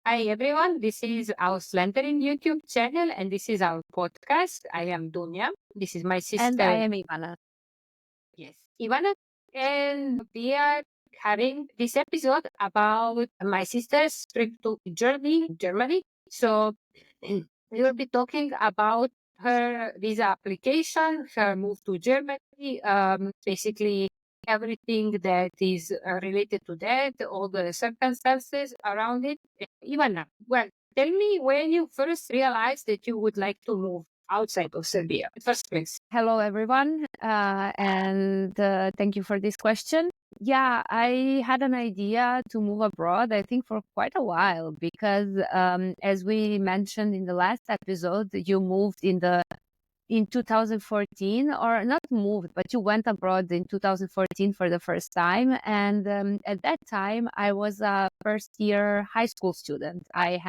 Hi everyone, this is our Slenderin YouTube channel and this is our podcast. I am Dunya. This is my And I sister, am Ivana. yes, Ivana, and we are having this episode about my sister's trip to Germany. So we will be talking about her visa application, her move to Germany, basically everything that is related to that, all the circumstances around it. Ivana, well, tell me when you first realized that you would like to move outside of Serbia. First place. Hello, everyone. And thank you for this question. Yeah, I had an idea to move abroad, I think, for quite a while because, as we mentioned in the last episode, you moved in 2014, or not moved, but you went abroad in 2014 for the first time. And at that time, I was a first year high school student. I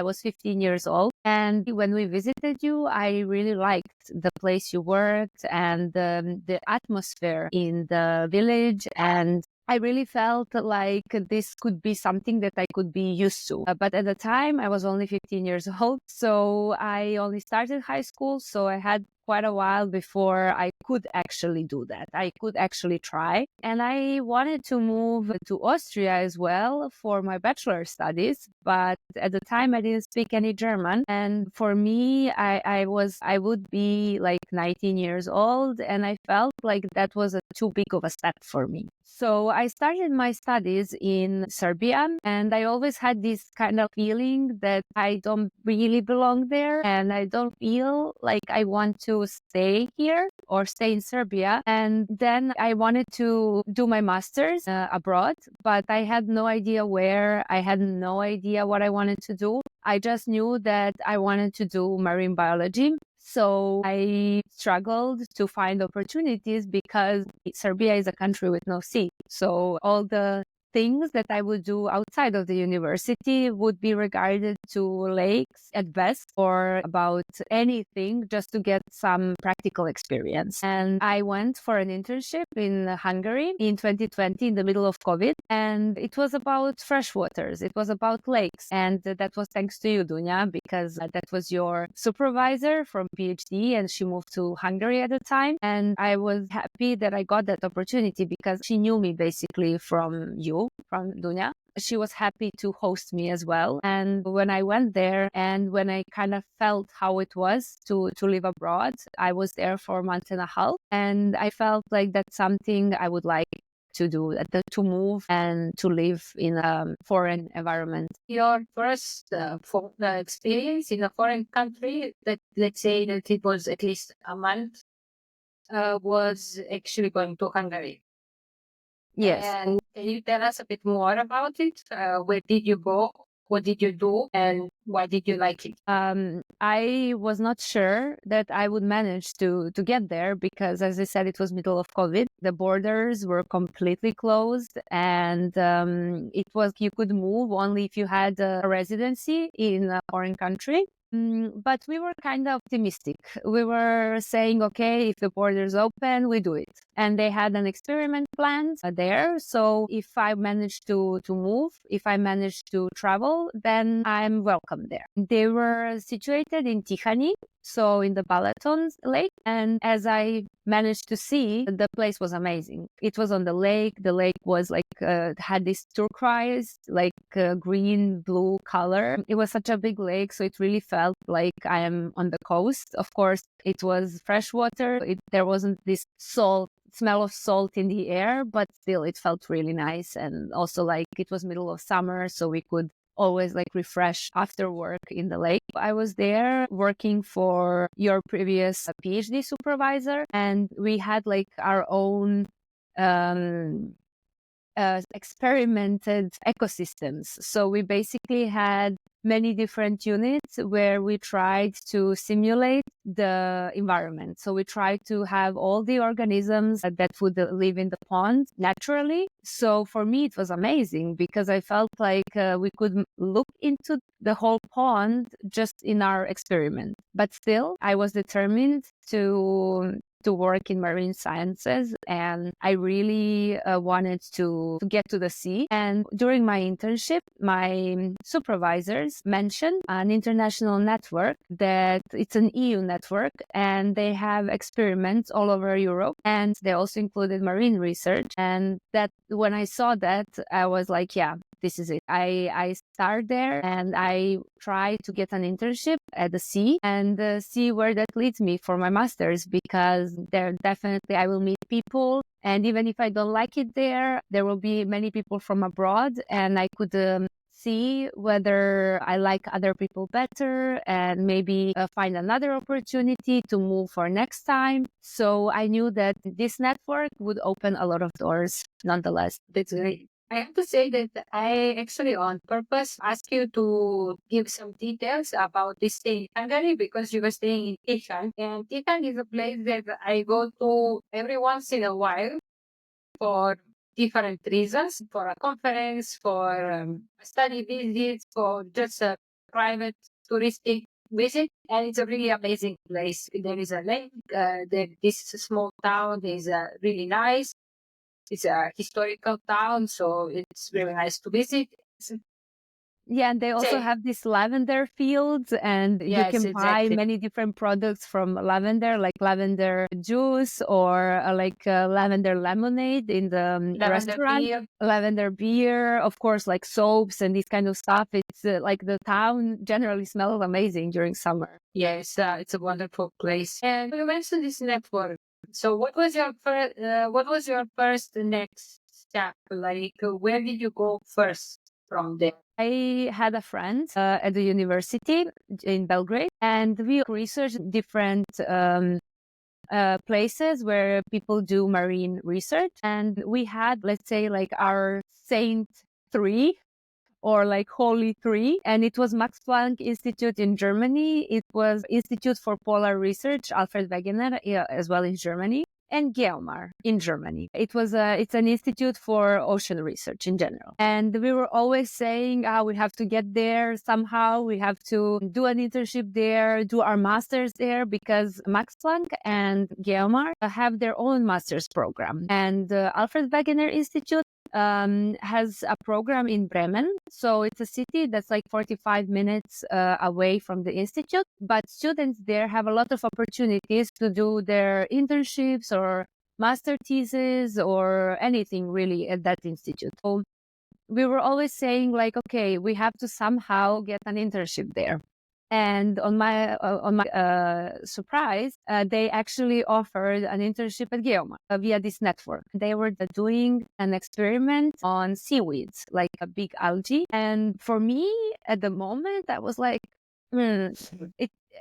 was 15 years old. And when we visited you, I really liked the place you worked and the atmosphere in the village. And I really felt like this could be something that I could be used to. But at the time, I was only 15 years old. So I only started high school. So I had quite a while before I could actually do that. I could actually try. And I wanted to move to Austria as well for my bachelor studies. But at the time, I didn't speak any German. And for me, I would be like 19 years old. And I felt like that was too big of a step for me. So I started my studies in Serbia, and I always had this kind of feeling that I don't really belong there and I don't feel like I want to stay here or stay in Serbia. And then I wanted to do my master's abroad, but I had no idea where. I had no idea what I wanted to do. I just knew that I wanted to do marine biology. So I struggled to find opportunities because Serbia is a country with no sea. So all the things that I would do outside of the university would be regarded to lakes at best, or about anything just to get some practical experience. And I went for an internship in Hungary in 2020 in the middle of COVID. And it was about freshwaters. It was about lakes. And that was thanks to you, Dunya, because that was your supervisor from PhD and she moved to Hungary at the time. And I was happy that I got that opportunity because she knew me basically from you, from Dunya. She was happy to host me as well. And when I went there and when I kind of felt how it was to live abroad, I was there for a month and a half. And I felt like that's something I would like to do, to move and to live in a foreign environment. Your first experience in a foreign country, that let's say that it was at least a month, was actually going to Hungary. Yes. And can you tell us a bit more about it? Where did you go? What did you do? And why did you like it? I was not sure that I would manage to get there because, as I said, it was middle of COVID. The borders were completely closed, and it was you could move only if you had a residency in a foreign country. But we were kind of optimistic. We were saying, okay, if the borders open, we do it. And they had an experiment planned there. So if I managed to move, if I managed to travel, then I'm welcome there. They were situated in Tihany, so in the Balaton lake. And as I managed to see, the place was amazing. It was on the lake. The lake was like, had this turquoise, like green, blue color. It was such a big lake. So it really felt like I am on the coast. Of course, it was fresh water. There wasn't this smell of salt in the air, but still it felt really nice. And also like it was middle of summer, so we could always like refresh after work in the lake. I was there working for your previous PhD supervisor, and we had like our own um, experimented ecosystems. So we basically had many different units where we tried to simulate the environment. So we tried to have all the organisms that would live in the pond naturally. So for me, it was amazing because I felt like we could look into the whole pond just in our experiment. But still, I was determined to work in marine sciences, and I really wanted to get to the sea. And during my internship, my supervisors mentioned an international network that it's an EU network, and they have experiments all over Europe, and they also included marine research. And that when I saw that, I was like, yeah, this is it. I start there and I try to get an internship at the sea and see where that leads me for my master's, because there definitely I will meet people. And even if I don't like it there will be many people from abroad, and I could see whether I like other people better and maybe find another opportunity to move for next time. So I knew that this network would open a lot of doors nonetheless. That's great. I have to say that I actually on purpose asked you to give some details about this stay in Hungary because you were staying in Tihan. And Tihan is a place that I go to every once in a while for different reasons, for a conference, for study visits, for just a private touristic visit. And it's a really amazing place. There is a lake, this small town is really nice. It's a historical town, so it's very nice to visit. Yeah, and they also Say, have these lavender fields, and you yes, can buy exactly. many different products from lavender, like lavender juice or lavender lemonade in the Lavender restaurant, beer. lavender beer, of course, like soaps and this kind of stuff. It's like the town generally smells amazing during summer. Yes, it's a wonderful place. And you mentioned this network. So, what was your first next step? Like, where did you go first from there? I had a friend at the university in Belgrade, and we researched different places where people do marine research. And we had, let's say, like our Saint Three or like Holy Three. And it was Max Planck Institute in Germany. It was Institute for Polar Research, Alfred Wegener, as well in Germany. And Geomar in Germany. It's an institute for ocean research in general. And we were always saying, we have to get there somehow. We have to do an internship there, do our master's there, because Max Planck and Geomar have their own master's program. And Alfred Wegener Institute has a program in Bremen. So it's a city that's like 45 minutes away from the institute. But students there have a lot of opportunities to do their internships or master thesis or anything really at that institute. So we were always saying like, okay, we have to somehow get an internship there. And on my surprise, they actually offered an internship at Geoma via this network. They were doing an experiment on seaweeds, like a big algae. And for me, at the moment, I was like, hmm,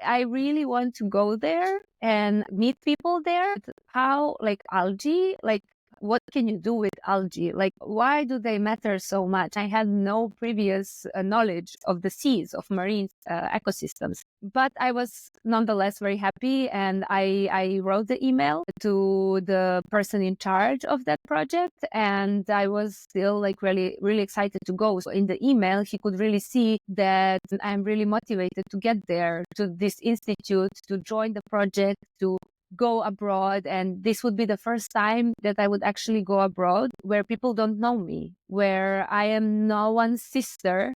I really want to go there and meet people there. How, like algae, like what can you do with algae? Like, why do they matter so much? I had no previous knowledge of the seas, of marine ecosystems. But I was nonetheless very happy. And I wrote the email to the person in charge of that project. And I was still like really, really excited to go. So in the email, he could really see that I'm really motivated to get there to this institute, to join the project, to go abroad. And this would be the first time that I would actually go abroad where people don't know me, where I am no one's sister,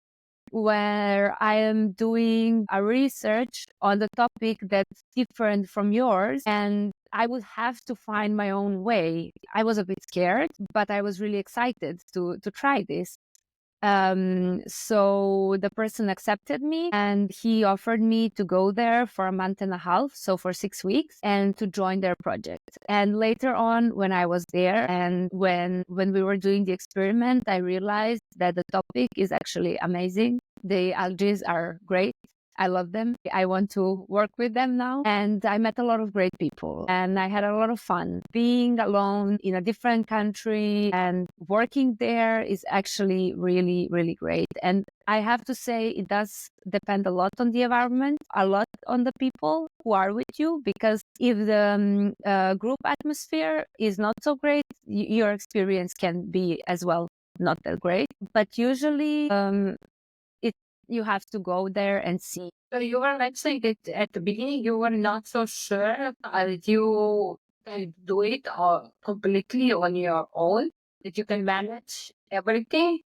where I am doing a research on the topic that's different from yours. And I would have to find my own way. I was a bit scared, but I was really excited to try this. So the person accepted me and he offered me to go there for a month and a half, so for 6 weeks, and to join their project. And later on, when I was there and when we were doing the experiment, I realized that the topic is actually amazing. The algae are great. I love them. I want to work with them now. And I met a lot of great people and I had a lot of fun. Being alone in a different country and working there is actually really, really great. And I have to say, it does depend a lot on the environment, a lot on the people who are with you, because if the group atmosphere is not so great, your experience can be as well not that great. But usually, you have to go there and see. So you were mentioning that at the beginning you were not so sure. You can do it completely on your own, that you can manage everything,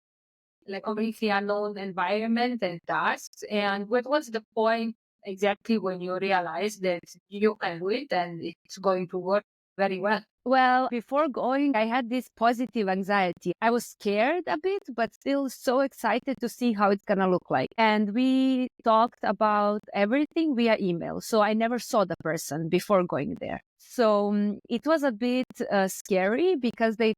like completely unknown environment and tasks. And what was the point exactly when you realized that you can do it and it's going to work very well? Well, before going, I had this positive anxiety. I was scared a bit, but still so excited to see how it's going to look like. And we talked about everything via email. So I never saw the person before going there. So it was a bit scary because they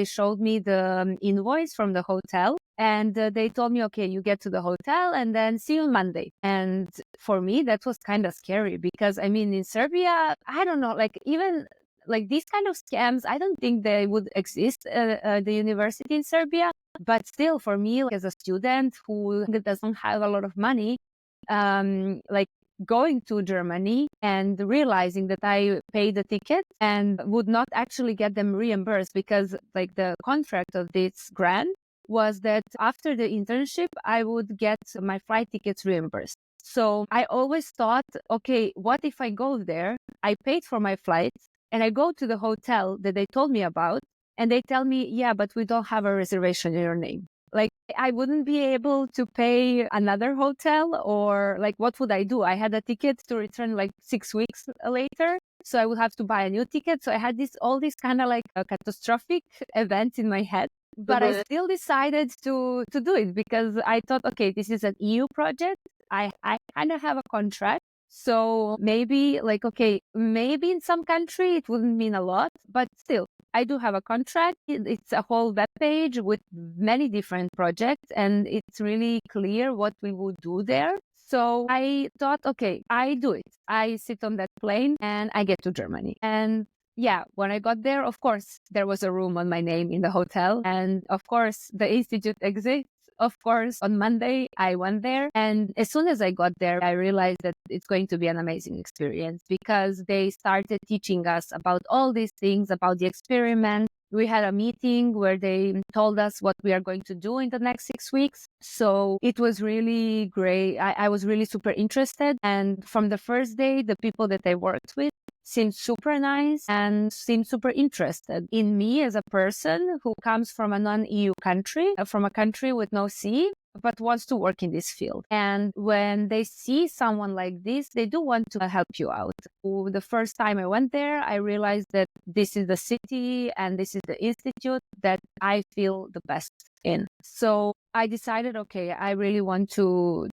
showed me the invoice from the hotel. And they told me, okay, you get to the hotel and then see you on Monday. And for me, that was kind of scary because I mean, in Serbia, I don't know, like even like these kind of scams, I don't think they would exist the university in Serbia. But still, for me, like, as a student who doesn't have a lot of money, like going to Germany and realizing that I paid the ticket and would not actually get them reimbursed because like the contract of this grant was that after the internship, I would get my flight tickets reimbursed. So I always thought, okay, what if I go there? I paid for my flights and I go to the hotel that they told me about, and they tell me, yeah, but we don't have a reservation in your name. Like, I wouldn't be able to pay another hotel, or like, what would I do? I had a ticket to return like 6 weeks later. So I would have to buy a new ticket. So I had all these kind of like catastrophic events in my head. But I still decided to do it because I thought, okay, this is an EU project. I kind of have a contract. So maybe like, okay, maybe in some country it wouldn't mean a lot, but still, I do have a contract. It's a whole web page with many different projects, and it's really clear what we would do there. So I thought, okay, I do it. I sit on that plane and I get to Germany. And yeah, when I got there, of course, there was a room on my name in the hotel. And of course, the institute exists. Of course, on Monday, I went there. And as soon as I got there, I realized that it's going to be an amazing experience because they started teaching us about all these things, about the experiment. We had a meeting where they told us what we are going to do in the next 6 weeks. So it was really great. I was really super interested. And from the first day, the people that I worked with seemed super nice and seemed super interested in me as a person who comes from a non-EU country, from a country with no sea, but wants to work in this field. And when they see someone like this, they do want to help you out. The first time I went there, I realized that this is the city and this is the institute that I feel the best in. So I decided, okay, I really want to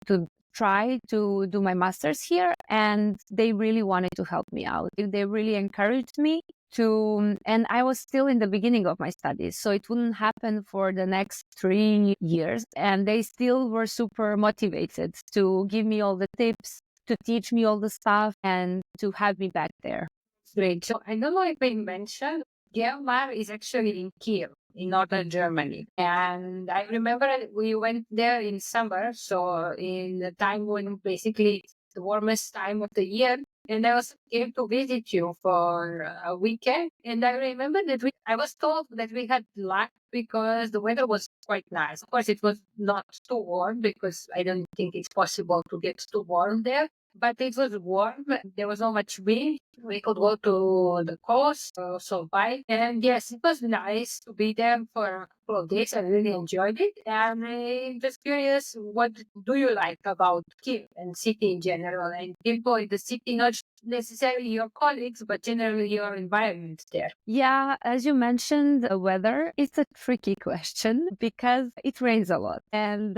try to do my master's here, and they really wanted to help me out. They really encouraged me to, and I was still in the beginning of my studies, so it wouldn't happen for the next 3 years. And they still were super motivated to give me all the tips, to teach me all the stuff, and to have me back there. Great. So I don't know if I mentioned, Germar is actually in Kiel, in northern Germany. And I remember we went there in summer, so in the time when basically it's the warmest time of the year. And I was came to visit you for a weekend. And I remember that I was told that we had luck because the weather was quite nice. Of course, it was not too warm because I don't think it's possible to get too warm there, but it was warm. There was not much wind. We could go to the coast, so by. And yes, it was nice to be there for a couple of days. I really enjoyed it. And I'm just curious, what do you like about Kiev and city in general? And people in the city, not necessarily your colleagues, but generally your environment there. Yeah, as you mentioned, the weather, it's a tricky question because it rains a lot. And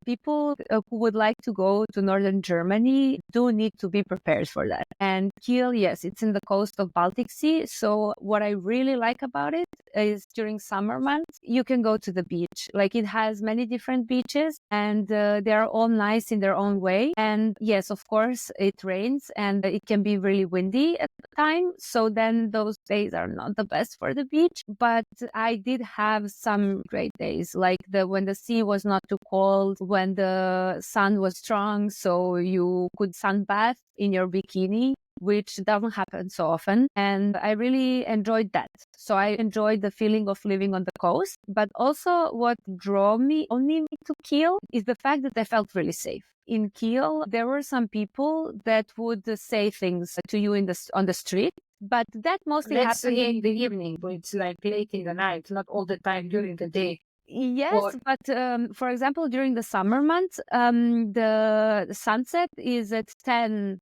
people who would like to go to northern Germany do need to be prepared for that. And Kiel, yes, it's in the coast of Baltic Sea. So what I really like about it is during summer months, you can go to the beach. Like it has many different beaches, and they are all nice in their own way. And yes, of course, it rains and it can be really windy at the time. So then those days are not the best for the beach. But I did have some great days, like when the sea was not too cold, when the sun was strong, so you could sunbath in your bikini, which doesn't happen so often. And I really enjoyed that. So I enjoyed the feeling of living on the coast. But also what drew me only to Kiel is the fact that I felt really safe. In Kiel, there were some people that would say things to you on the street. But that mostly Let's happens. say in the evening, but it's like late in the night, not all the time during the day. Yes, Or but for example, during the summer months, the sunset is at 10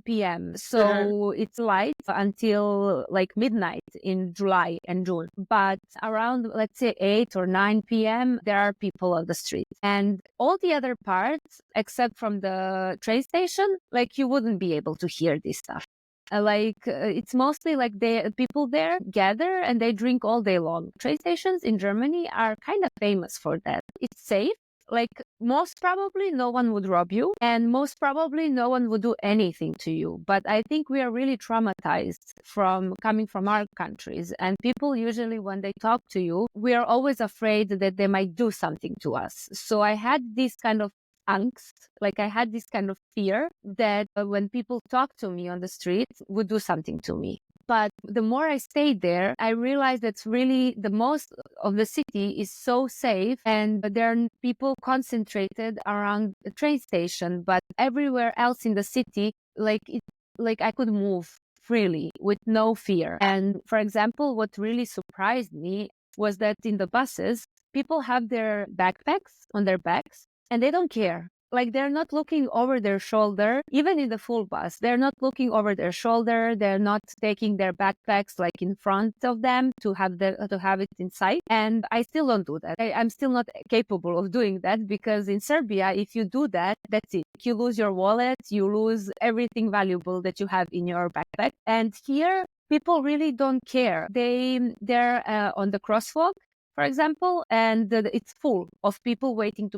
p.m. Mhm. So it's light until like midnight in July and June. But around, let's say, 8 or 9 p.m., there are people on the street. And all the other parts, except from the train station, like you wouldn't be able to hear this stuff. It's mostly like people there gather and they drink all day long. Train stations in Germany are kind of famous for that. It's safe. Like most probably no one would rob you and most probably no one would do anything to you. But I think we are really traumatized from coming from our countries. And people usually when they talk to you, we are always afraid that they might do something to us. So I had this kind of angst, like I had this kind of fear that when people talk to me on the street would do something to me. But the more I stayed there, I realized that's really the most of the city is so safe and there are people concentrated around the train station, but everywhere else in the city, like I could move freely with no fear. And for example, what really surprised me was that in the buses, people have their backpacks on their backs and they don't care. Like they're not looking over their shoulder, even in the full bus. They're not looking over their shoulder. They're not taking their backpacks like in front of them to have it in sight. And I still don't do that. I'm still not capable of doing that because in Serbia, if you do that, that's it. You lose your wallet, you lose everything valuable that you have in your backpack. And here, people really don't care. They're on the crosswalk, for example, and it's full of people waiting to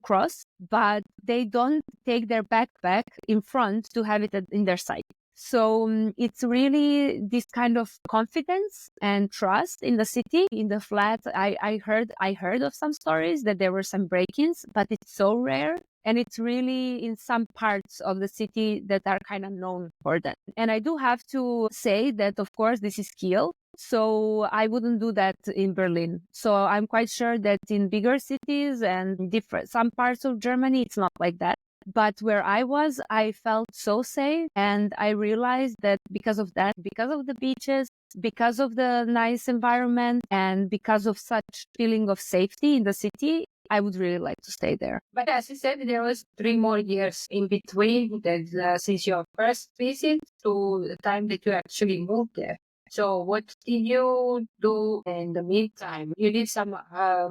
cross, but they don't take their backpack in front to have it in their sight. So it's really this kind of confidence and trust in the city, in the flat. I heard of some stories that there were some break-ins, but it's so rare. And it's really in some parts of the city that are kind of known for that. And I do have to say that, of course, this is Kiel. So I wouldn't do that in Berlin. So I'm quite sure that in bigger cities and different some parts of Germany, it's not like that. But where I was, I felt so safe. And I realized that because of that, because of the beaches, because of the nice environment, and because of such feeling of safety in the city, I would really like to stay there. But as you said, there was 3 more years in between that since your first visit to the time that you actually moved there. So what did you do in the meantime? You did some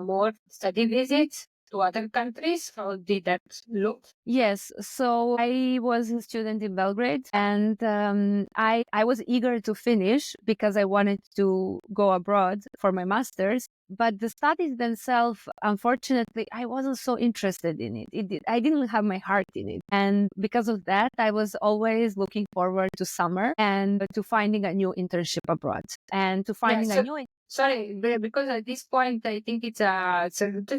more study visits to other countries. How did that look? Yes, so I was a student in Belgrade and I was eager to finish because I wanted to go abroad for my master's. But the studies themselves, unfortunately, I wasn't so interested in it. I didn't have my heart in it. And because of that, I was always looking forward to summer and to finding a new internship abroad and to Yeah, finding a so new. sorry, because at this point, I think it's a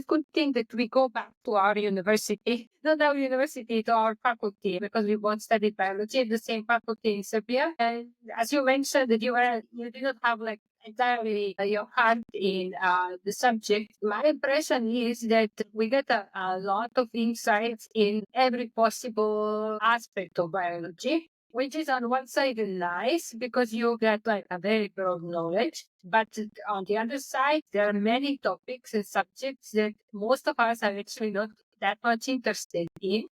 good thing that we go back to our university, not our university, to our faculty, because we both studied biology at the same faculty in Serbia. And as you mentioned, that you did not have like entirely your heart in the subject. My impression is that we get a lot of insights in every possible aspect of biology, which is on one side nice because you get like a very broad knowledge. But on the other side, there are many topics and subjects that most of us are actually not that much interested in.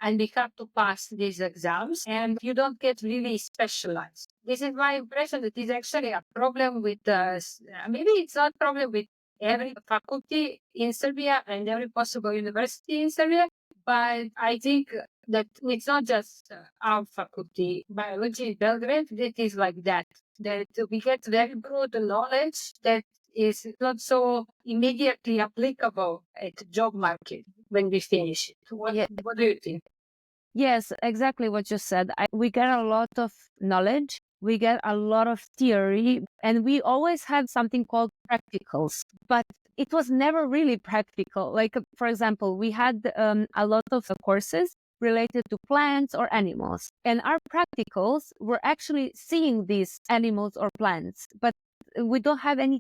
And we have to pass these exams, and you don't get really specialized. This is my impression that is actually a problem with maybe it's not a problem with every faculty in Serbia and every possible university in Serbia, but I think that it's not just our faculty, biology in Belgrade, that is like that. That we get very broad knowledge that is not so immediately applicable at the job market when we finish it. What do you think? Yes, exactly what you said. We get a lot of knowledge, we get a lot of theory, and we always had something called practicals, but it was never really practical. Like, for example, we had a lot of courses related to plants or animals, and our practicals were actually seeing these animals or plants, but we don't have any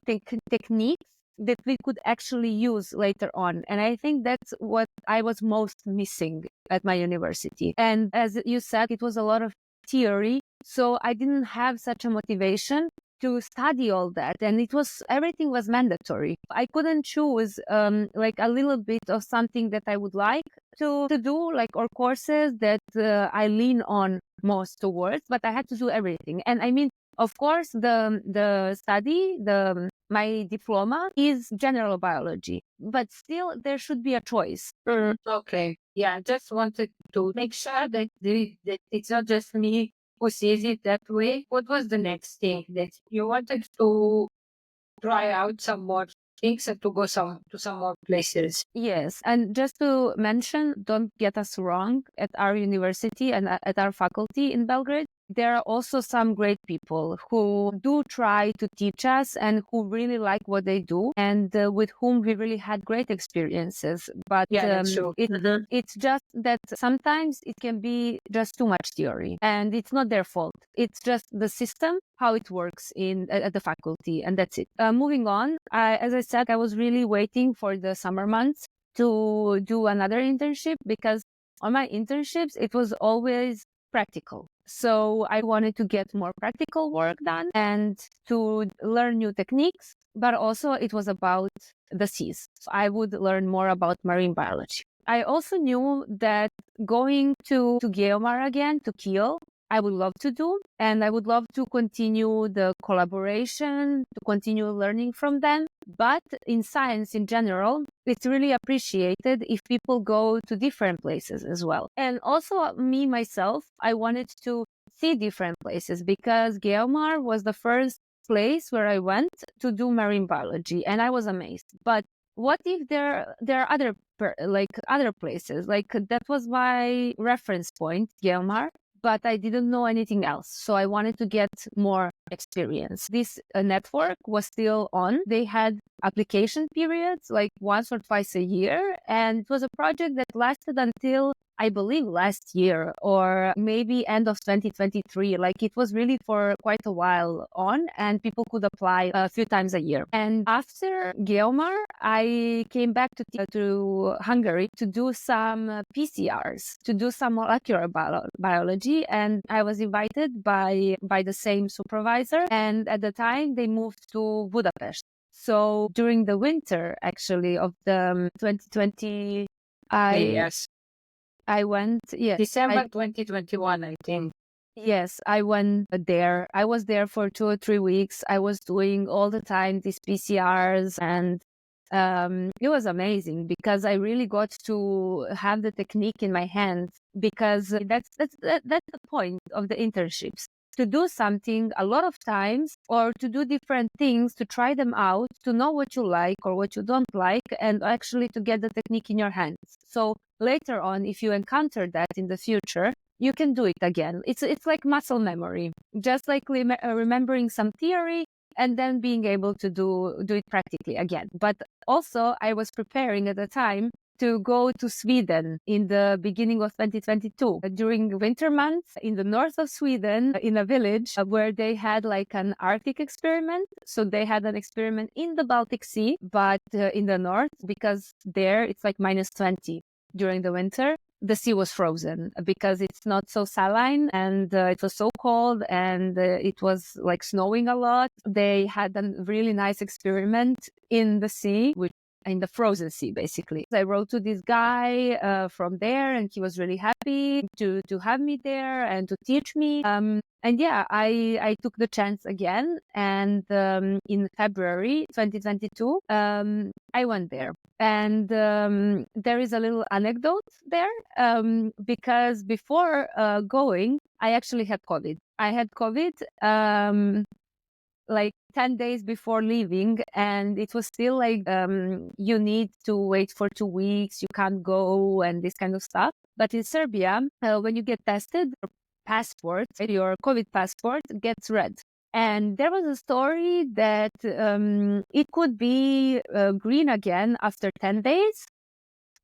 techniques that we could actually use later on. And I think that's what I was most missing at my university. And as you said, it was a lot of theory So I didn't have such a motivation to study all that, and everything was mandatory. I couldn't choose like a little bit of something that I would like to do, like, or courses that I lean on most towards, but I had to do everything. And I mean, of course, my diploma is general biology, but still there should be a choice. Okay. Yeah, I just wanted to make sure that it's not just me who sees it that way. What was the next thing that you wanted to try out some more things and to go to some more places? Yes, and just to mention, don't get us wrong, at our university and at our faculty in Belgrade, there are also some great people who do try to teach us and who really like what they do, and with whom we really had great experiences. But Yeah, that's true. it's just that sometimes it can be just too much theory, and it's not their fault. It's just the system, how it works at the faculty, and that's it. Moving on, as I said, I was really waiting for the summer months to do another internship, because on my internships it was always practical. So I wanted to get more practical work done and to learn new techniques, but also it was about the seas. So I would learn more about marine biology. I also knew that going to Geomar again, to Kiel, I would love to do, and I would love to continue the collaboration, to continue learning from them. But in science in general, it's really appreciated if people go to different places as well. And also me, myself, I wanted to see different places, because Geomar was the first place where I went to do marine biology, and I was amazed. But what if there are other places? Like, that was my reference point, Geomar, but I didn't know anything else. So I wanted to get more experience. This network was still on. They had application periods like once or twice a year. And it was a project that lasted until, I believe, last year, or maybe end of 2023. Like, it was really for quite a while on, and people could apply a few times a year. And after Geomar, I came back to Hungary to do some PCRs, to do some molecular biology. And I was invited by the same supervisor. And at the time, they moved to Budapest. So during the winter, actually, of the 2020, Yes. I went, yes. December 2021, I think. Yes, I went there. I was there for 2 or 3 weeks. I was doing all the time these PCRs, and it was amazing, because I really got to have the technique in my hands, because that's the point of the internships. To do something a lot of times, or to do different things, to try them out, to know what you like or what you don't like, and actually to get the technique in your hands. So later on, if you encounter that in the future, you can do it again. It's like muscle memory, just like remembering some theory and then being able to do it practically again. But also, I was preparing at the time to go to Sweden in the beginning of 2022 during winter months in the north of Sweden, in a village where they had like an Arctic experiment. So they had an experiment in the Baltic Sea, but in the north, because there it's like -20 during the winter. The sea was frozen because it's not so saline, and it was so cold, and it was like snowing a lot. They had a really nice experiment in the sea, which in the frozen sea, basically. I wrote to this guy from there, and he was really happy to have me there and to teach me. And yeah, I took the chance again, and in February 2022, I went there. And there is a little anecdote there, because before going, I actually had COVID. I had COVID like 10 days before leaving, and it was still like, you need to wait for 2 weeks, you can't go, and this kind of stuff. But in Serbia, when you get tested, your COVID passport gets red. And there was a story that it could be green again after 10 days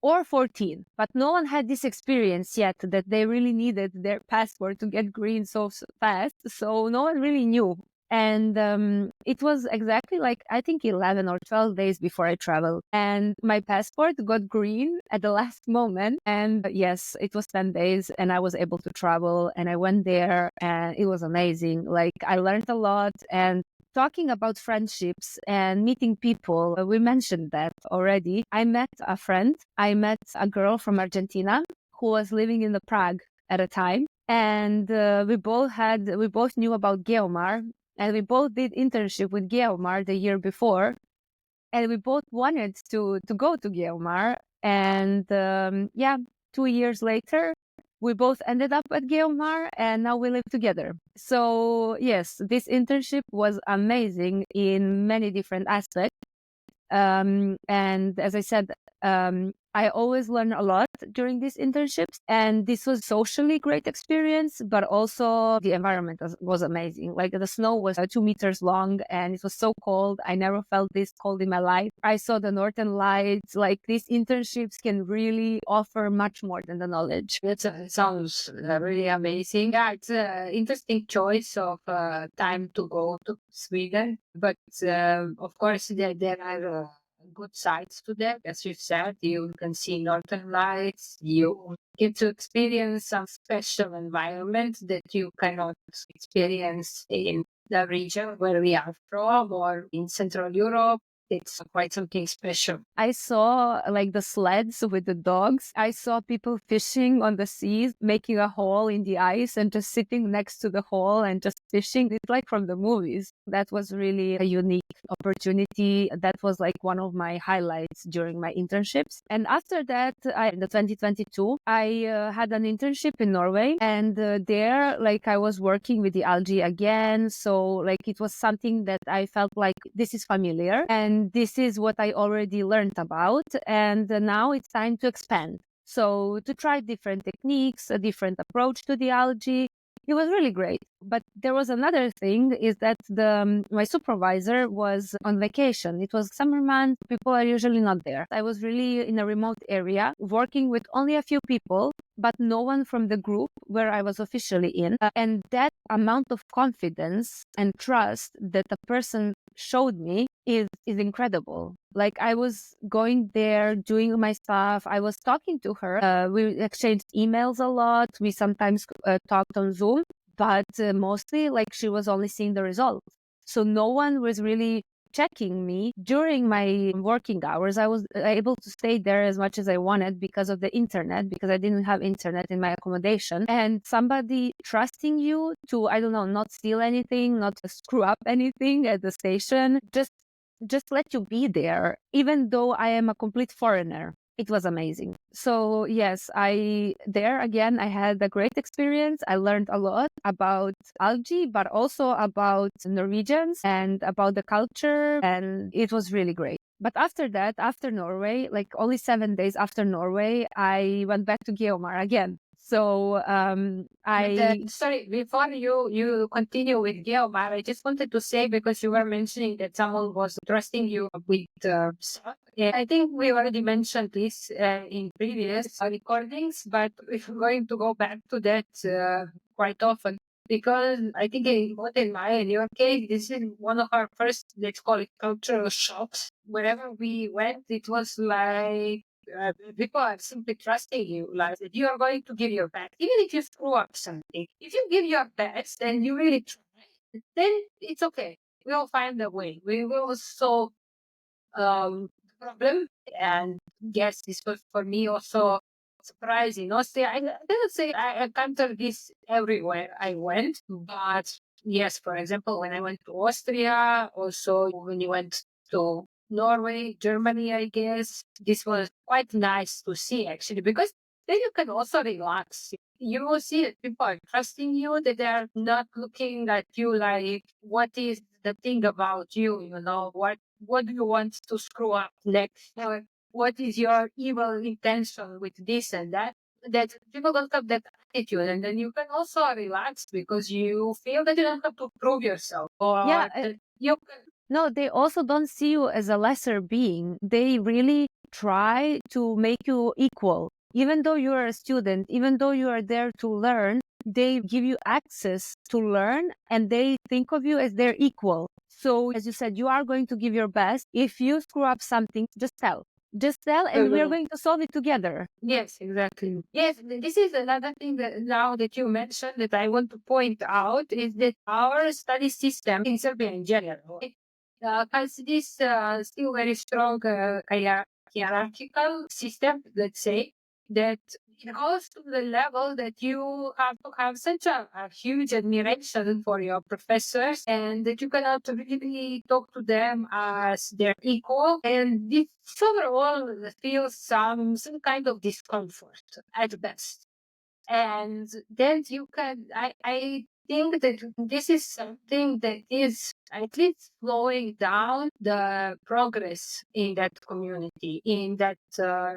or 14. But no one had this experience yet, that they really needed their passport to get green so fast. So no one really knew. And it was exactly like, I think 11 or 12 days before I traveled. And my passport got green at the last moment. And yes, it was 10 days and I was able to travel. And I went there and it was amazing. Like, I learned a lot. And talking about friendships and meeting people, we mentioned that already. I met a friend. I met a girl from Argentina who was living in the Prague at a time. And we both knew about Geomar, and we both did internship with Geomar the year before, and we both wanted to go to Geomar. And 2 years later, we both ended up at Geomar, and now we live together. So yes, this internship was amazing in many different aspects. And as I said, I always learn a lot during these internships, and this was socially great experience, but also the environment was amazing. Like, the snow was 2 meters long and it was so cold. I never felt this cold in my life. I saw the northern lights. Like, these internships can really offer much more than the knowledge. It sounds really amazing. Yeah, it's an interesting choice of time to go to Sweden. But of course, there are good sides to that. As you said, you can see northern lights. You get to experience some special environment that you cannot experience in the region where we are from or in Central Europe. It's quite something special. I saw like the sleds with the dogs. I saw people fishing on the seas, making a hole in the ice and just sitting next to the hole and just fishing. It's like from the movies. That was really a unique opportunity. That was like one of my highlights during my internships. And after that, in the 2022, I had an internship in Norway, and there, like, I was working with the algae again. So like, it was something that I felt like this is familiar and this is what I already learned about. And now it's time to expand. So to try different techniques, a different approach to the algae. It was really great. But there was another thing, is that my supervisor was on vacation. It was summer month. People are usually not there. I was really in a remote area working with only a few people, but no one from the group where I was officially in. And that amount of confidence and trust that a person showed me is incredible. Like, I was going there, doing my stuff. I was talking to her. We exchanged emails a lot. We sometimes talked on Zoom, but mostly, like, she was only seeing the results. So no one was really checking me during my working hours. I was able to stay there as much as I wanted because of the internet, because I didn't have internet in my accommodation. And somebody trusting you to, I don't know, not steal anything, not to screw up anything at the station, just let you be there, even though I am a complete foreigner. It was amazing. So yes, I had a great experience. I learned a lot about algae, but also about Norwegians and about the culture. And it was really great. But after that, after Norway, like only 7 days after Norway, I went back to Geomar again. So Sorry, before you continue with Geomar, I just wanted to say, because you were mentioning that someone was trusting you with stuff. Yeah, I think we already mentioned this in previous recordings, but we're going to go back to that quite often, because I think both in your case, this is one of our first, let's call it, cultural shocks. Wherever we went, it was like people are simply trusting you, like that you are going to give your best, even if you screw up something. If you give your best and you really try, then it's okay. We'll find a way. We will solve problem. And yes, this was for me also surprising. Austria, I didn't say I encountered this everywhere I went, but yes, for example, when I went to Austria, also when you went to Norway, Germany, I guess, this was quite nice to see actually, because then you can also relax. You will see that people are trusting you, that they are not looking at you like, what is the thing about you, what do you want to screw up next? Or what is your evil intention with this and that? That people don't have that attitude, and then you can also relax because you feel that you don't have to prove yourself, yeah, or that you can. no, they also don't see you as a lesser being. They really try to make you equal. Even though you are a student, even though you are there to learn, they give you access to learn and they think of you as their equal. So, as you said, you are going to give your best. If you screw up something, just tell. Just tell, and we are going to solve it together. Yes, exactly. Yes, this is another thing that now that you mentioned that I want to point out is that our study system in Serbia in general has this still very strong hierarchical system, let's say, that it goes to the level that you have to have such a huge admiration for your professors and that you cannot really talk to them as their equal. And this overall feels some kind of discomfort at best. And then you can, I think that this is something that is at least slowing down the progress in that community, in that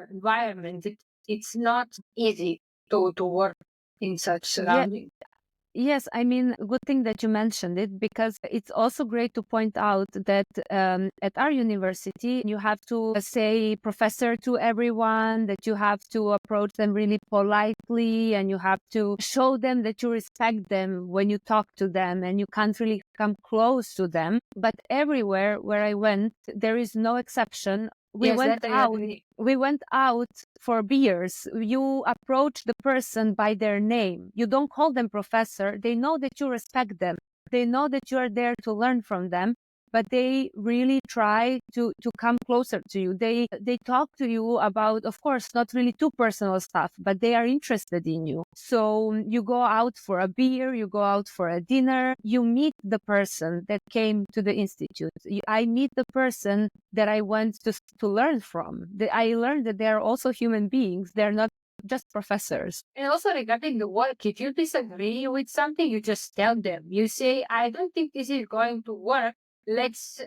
environment. It's not easy to work in such Yeah, surroundings. yes, I mean, good thing that you mentioned it because it's also great to point out that at our university, you have to say professor to everyone, that you have to approach them really politely, and you have to show them that you respect them when you talk to them and you can't really come close to them. But everywhere where I went, there is no exception. Yes, that I agree. We went out for beers. You approach the person by their name. You don't call them professor. They know that you respect them. They know that you are there to learn from them, but they really try to come closer to you. They talk to you about, of course, not really too personal stuff, but they are interested in you. So you go out for a beer, you go out for a dinner, you meet the person that came to the institute. I meet the person that I went to learn from. I learned that they are also human beings. They're not just professors. And also regarding the work, if you disagree with something, you just tell them. You say, I don't think this is going to work. Let's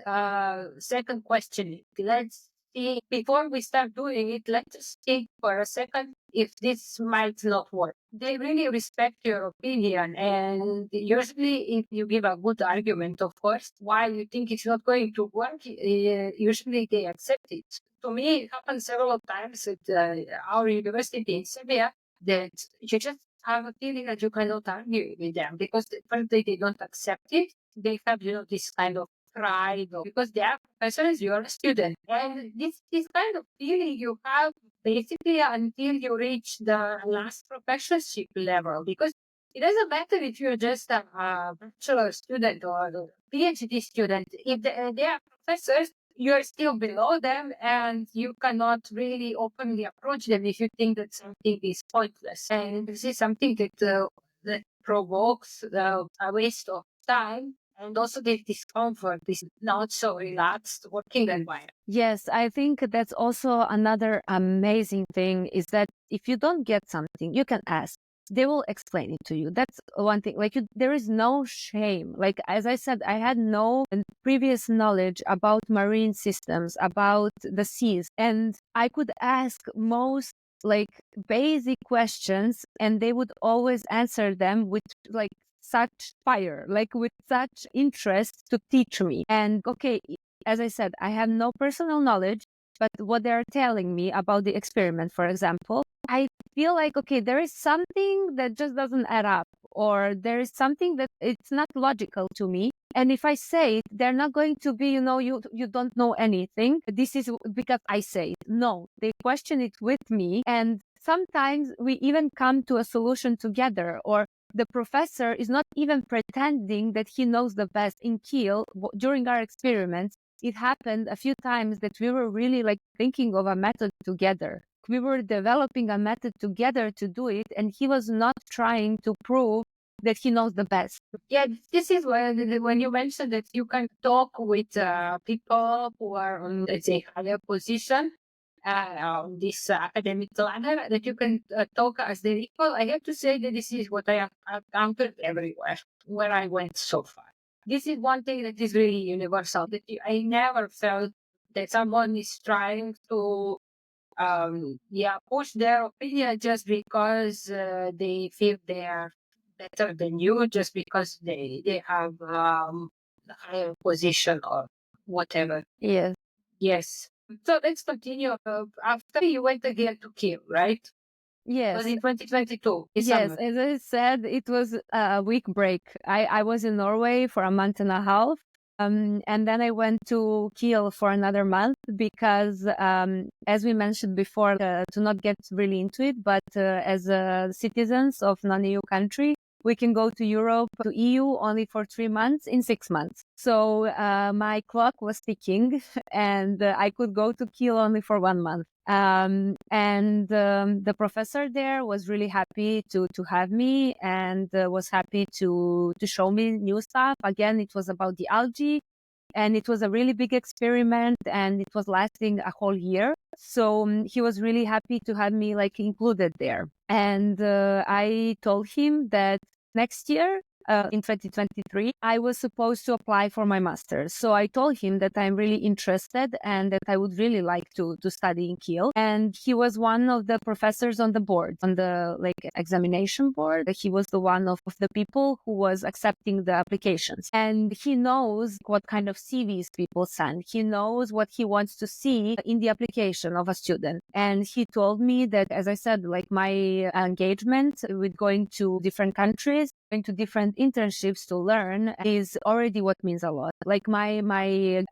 second question it. Let's see before we start doing it, let's just think for a second if this might not work. They really respect your opinion, and usually if you give a good argument, of course, why you think it's not going to work, usually they accept it. To me, it happened several times at our university in Serbia that you just have a feeling that you cannot argue with them because first they don't accept it. They have, this kind of pride because they are professors, you are a student. And this kind of feeling you have basically until you reach the last professorship level because it doesn't matter if you're just a bachelor student or a PhD student. If they are professors, you're still below them and you cannot really openly approach them if you think that something is pointless. And this is something that provokes a waste of time and also the discomfort, this not so relaxed working environment. Yes, I think that's also another amazing thing is that if you don't get something, you can ask. They will explain it to you. That's one thing. Like there is no shame. Like as I said, I had no previous knowledge about marine systems, about the seas, and I could ask most like basic questions, and they would always answer them with like such fire, like with such interest to teach me. And okay, as I said, I have no personal knowledge, but what they're telling me about the experiment, for example, I feel like, okay, there is something that just doesn't add up, or there is something that it's not logical to me. And if I say it, they're not going to be, you don't know anything. This is because I say it. No, they question it with me. And sometimes we even come to a solution together, or the professor is not even pretending that he knows the best. In Kiel, during our experiments, it happened a few times that we were really like thinking of a method together. We were developing a method together to do it, and he was not trying to prove that he knows the best. Yeah, this is when you mentioned that you can talk with people who are on, let's say, higher position on this academic ladder, that you can talk as their equal. I have to say that this is what I have encountered everywhere where I went so far. This is one thing that is really universal. I never felt that someone is trying to push their opinion just because they feel they are better than you, just because they have a higher position or whatever. Yes. Yes. So let's continue. After you went again to Kiev, right? Yes. Was in 2022, in Yes, summer. as I said, it was a week break. I was in Norway for a month and a half. And then I went to Kiel for another month because, as we mentioned before, to not get really into it, but as citizens of non-EU country, we can go to Europe, to EU only for 3 months in 6 months. So my clock was ticking and I could go to Kiel only for 1 month. And the professor there was really happy to have me and was happy to show me new stuff. Again, it was about the algae, and it was a really big experiment, and it was lasting a whole year. So he was really happy to have me like included there. And I told him that next year, in 2023, I was supposed to apply for my master's. So I told him that I'm really interested and that I would really like to study in Kiel. And he was one of the professors on the board, on the like examination board. He was the one of the people who was accepting the applications. And he knows what kind of CVs people send. He knows what he wants to see in the application of a student. And he told me that, as I said, like my engagement with going to different countries, going to different internships to learn is already what means a lot. Like my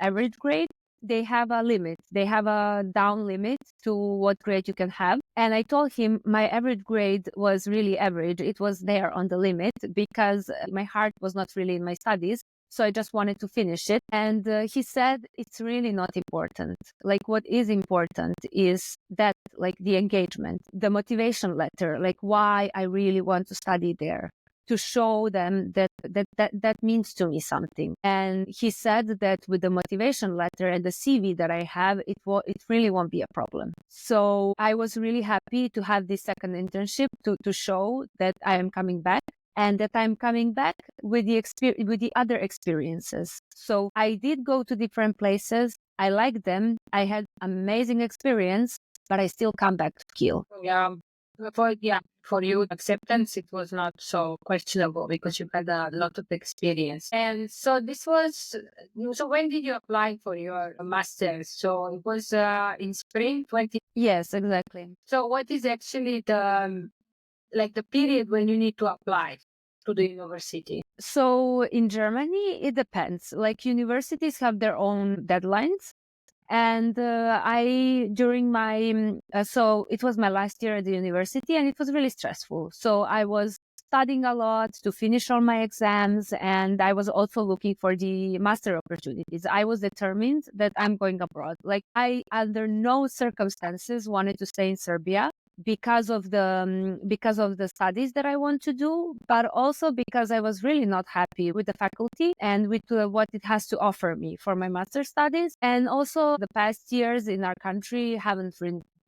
average grade, they have a limit. They have a down limit to what grade you can have. And I told him my average grade was really average. It was there on the limit because my heart was not really in my studies. So I just wanted to finish it. And he said, it's really not important. Like what is important is that like the engagement, the motivation letter, like why I really want to study there, to show them that means to me something. And he said that with the motivation letter and the CV that I have, it really won't be a problem. So I was really happy to have this second internship to show that I am coming back, and that I'm coming back with the other experiences. So I did go to different places. I liked them. I had amazing experience, but I still come back to Kiel. Yeah, for you, acceptance, it was not so questionable because you had a lot of experience. And so this was, so when did you apply for your master's? So it was in spring 20. Yes, exactly. So what is actually like the period when you need to apply to the university? So in Germany, it depends. Like universities have their own deadlines. And during my, so it was my last year at the university and it was really stressful. So I was studying a lot to finish all my exams. And I was also looking for the master opportunities. I was determined that I'm going abroad. Like I, under no circumstances, wanted to stay in Serbia because of the studies that I want to do, but also because I was really not happy with the faculty and with what it has to offer me for my master studies. And also the past years in our country haven't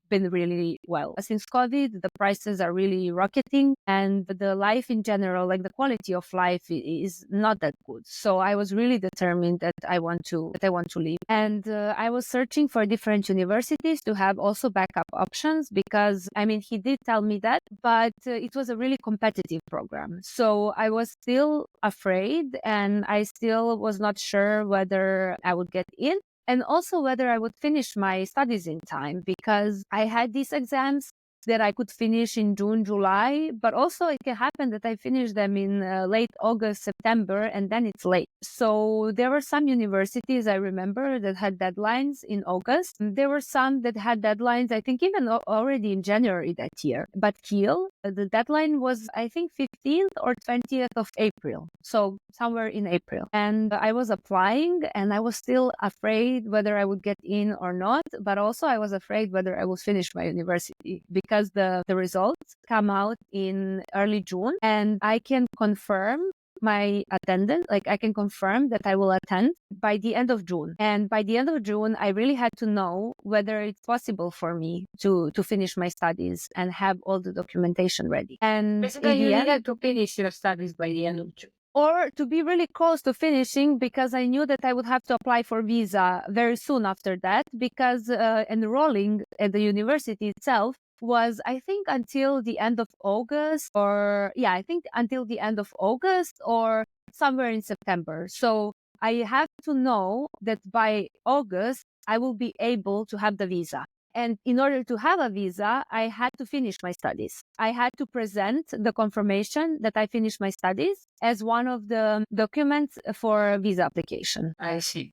been really well. Since COVID, the prices are really rocketing and the life in general, like the quality of life is not that good. So I was really determined that I want to leave. And I was searching for different universities to have also backup options because, I mean, he did tell me that, but it was a really competitive program. So I was still afraid and I still was not sure whether I would get in and also whether I would finish my studies in time because I had these exams that I could finish in June, July, but also it can happen that I finish them in late August, September, and then it's late. So there were some universities I remember that had deadlines in August. There were some that had deadlines, I think even already in January that year. But Kiel, the deadline was, I think, 15th or 20th of April. So somewhere in April. And I was applying and I was still afraid whether I would get in or not, but also I was afraid whether I would finish my university because the results come out in early June and I can confirm my attendance, like I can confirm that I will attend by the end of June. And by the end of June, I really had to know whether it's possible for me to finish my studies and have all the documentation ready. And Basically, you needed to finish your studies by the end of June. Or to be really close to finishing because I knew that I would have to apply for visa very soon after that because enrolling at the university itself was, I think, until the end of August I think until the end of August or somewhere in September. So I have to know that by August, I will be able to have the visa. And in order to have a visa, I had to finish my studies. I had to present the confirmation that I finished my studies as one of the documents for visa application. I see.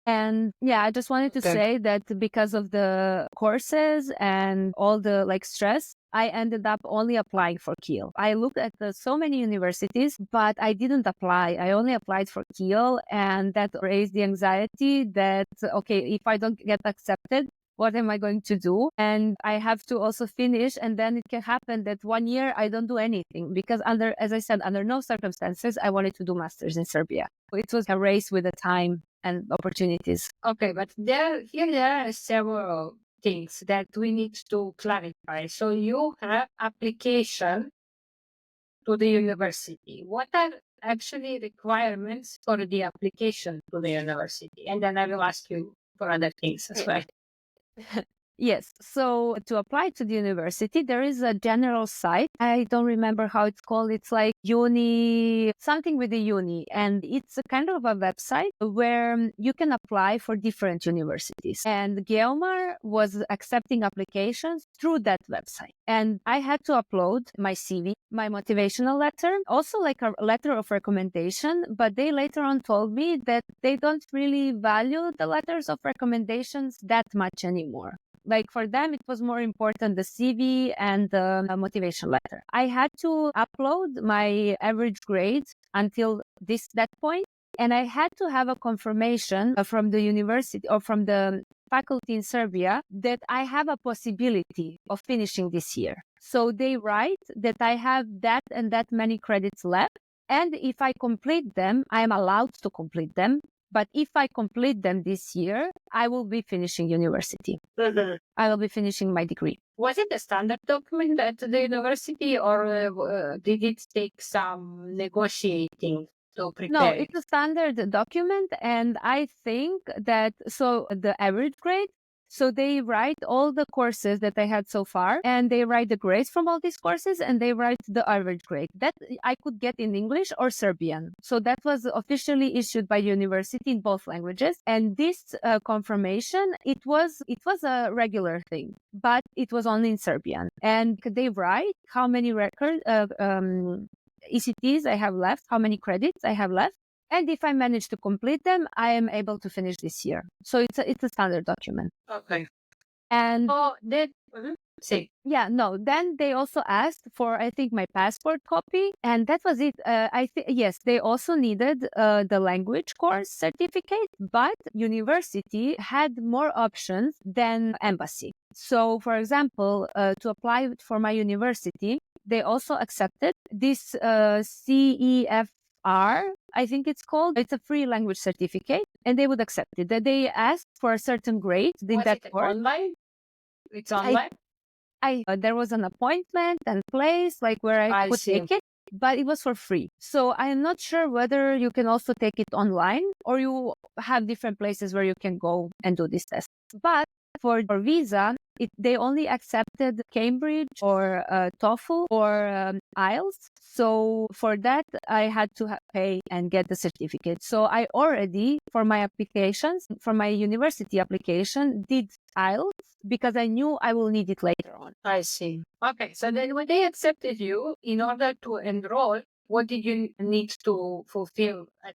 And yeah, I just wanted to Okay. say that because of the courses and all the stress, I ended up only applying for Kiel. I looked at so many universities, but I didn't apply. I only applied for Kiel, and that raised the anxiety that, okay, if I don't get accepted, what am I going to do? And I have to also finish. And then it can happen that 1 year I don't do anything because as I said, under no circumstances, I wanted to do masters in Serbia. It was a race with the time and opportunities. Okay, but there are several things that we need to clarify. So you have application to the university. What are actually requirements for the application to the university? And then I will ask you for other things as well. Yes. So to apply to the university, there is a general site. I don't remember how it's called. It's like uni, something with the uni. And it's a kind of a website where you can apply for different universities. And Geomar was accepting applications through that website. And I had to upload my CV, my motivational letter, also like a letter of recommendation. But they later on told me that they don't really value the letters of recommendations that much anymore. Like for them, it was more important the CV and the motivation letter. I had to upload my average grade until that point, and I had to have a confirmation from the university or from the faculty in Serbia that I have a possibility of finishing this year. So they write that I have that and that many credits left, and if I complete them, I am allowed to complete them. But if I complete them this year, I will be finishing university. I will be finishing my degree. Was it a standard document at the university, or did it take some negotiating to prepare? No, it's a standard document. And I think that, so the average grade, so they write all the courses that I had so far, and they write the grades from all these courses, and they write the average grade that I could get in English or Serbian. So that was officially issued by university in both languages. And this confirmation, it was a regular thing, but it was only in Serbian. And they write how many ECTs I have left, how many credits I have left. And if I manage to complete them, I am able to finish this year. So it's a standard document. Okay. And see. Yeah, no. Then they also asked for, I think, my passport copy, and that was it. Yes, they also needed the language course certificate, but university had more options than embassy. So, for example, to apply for my university, they also accepted this CEFR, I think it's called. It's a free language certificate, and they would accept it. That they asked for a certain grade in Was that it course. online? It's online. There was an appointment and place like where I could take it, but it was for free. So I am not sure whether you can also take it online or you have different places where you can go and do this test. But for visa, they only accepted Cambridge or TOEFL or IELTS. So for that, I had to pay and get the certificate. So I already, for my applications, for my university application, did IELTS because I knew I will need it later on. I see. Okay, so then when they accepted you, in order to enroll, what did you need to fulfill at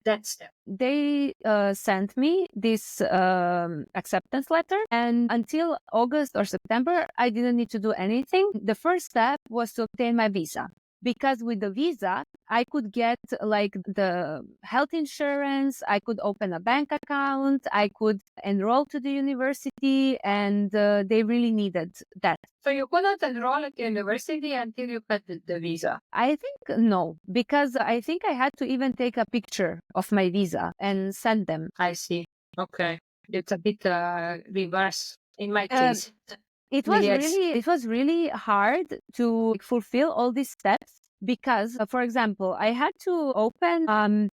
that step? They sent me this acceptance letter, and until August or September, I didn't need to do anything. The first step was to obtain my visa. Because with the visa, I could get like the health insurance, I could open a bank account, I could enroll to the university, and they really needed that. So you couldn't enroll at the university until you got the visa? I think no, because I think I had to even take a picture of my visa and send them. I see. Okay. It's a bit reverse in my case. It was really hard to fulfill all these steps because, for example, I had to open a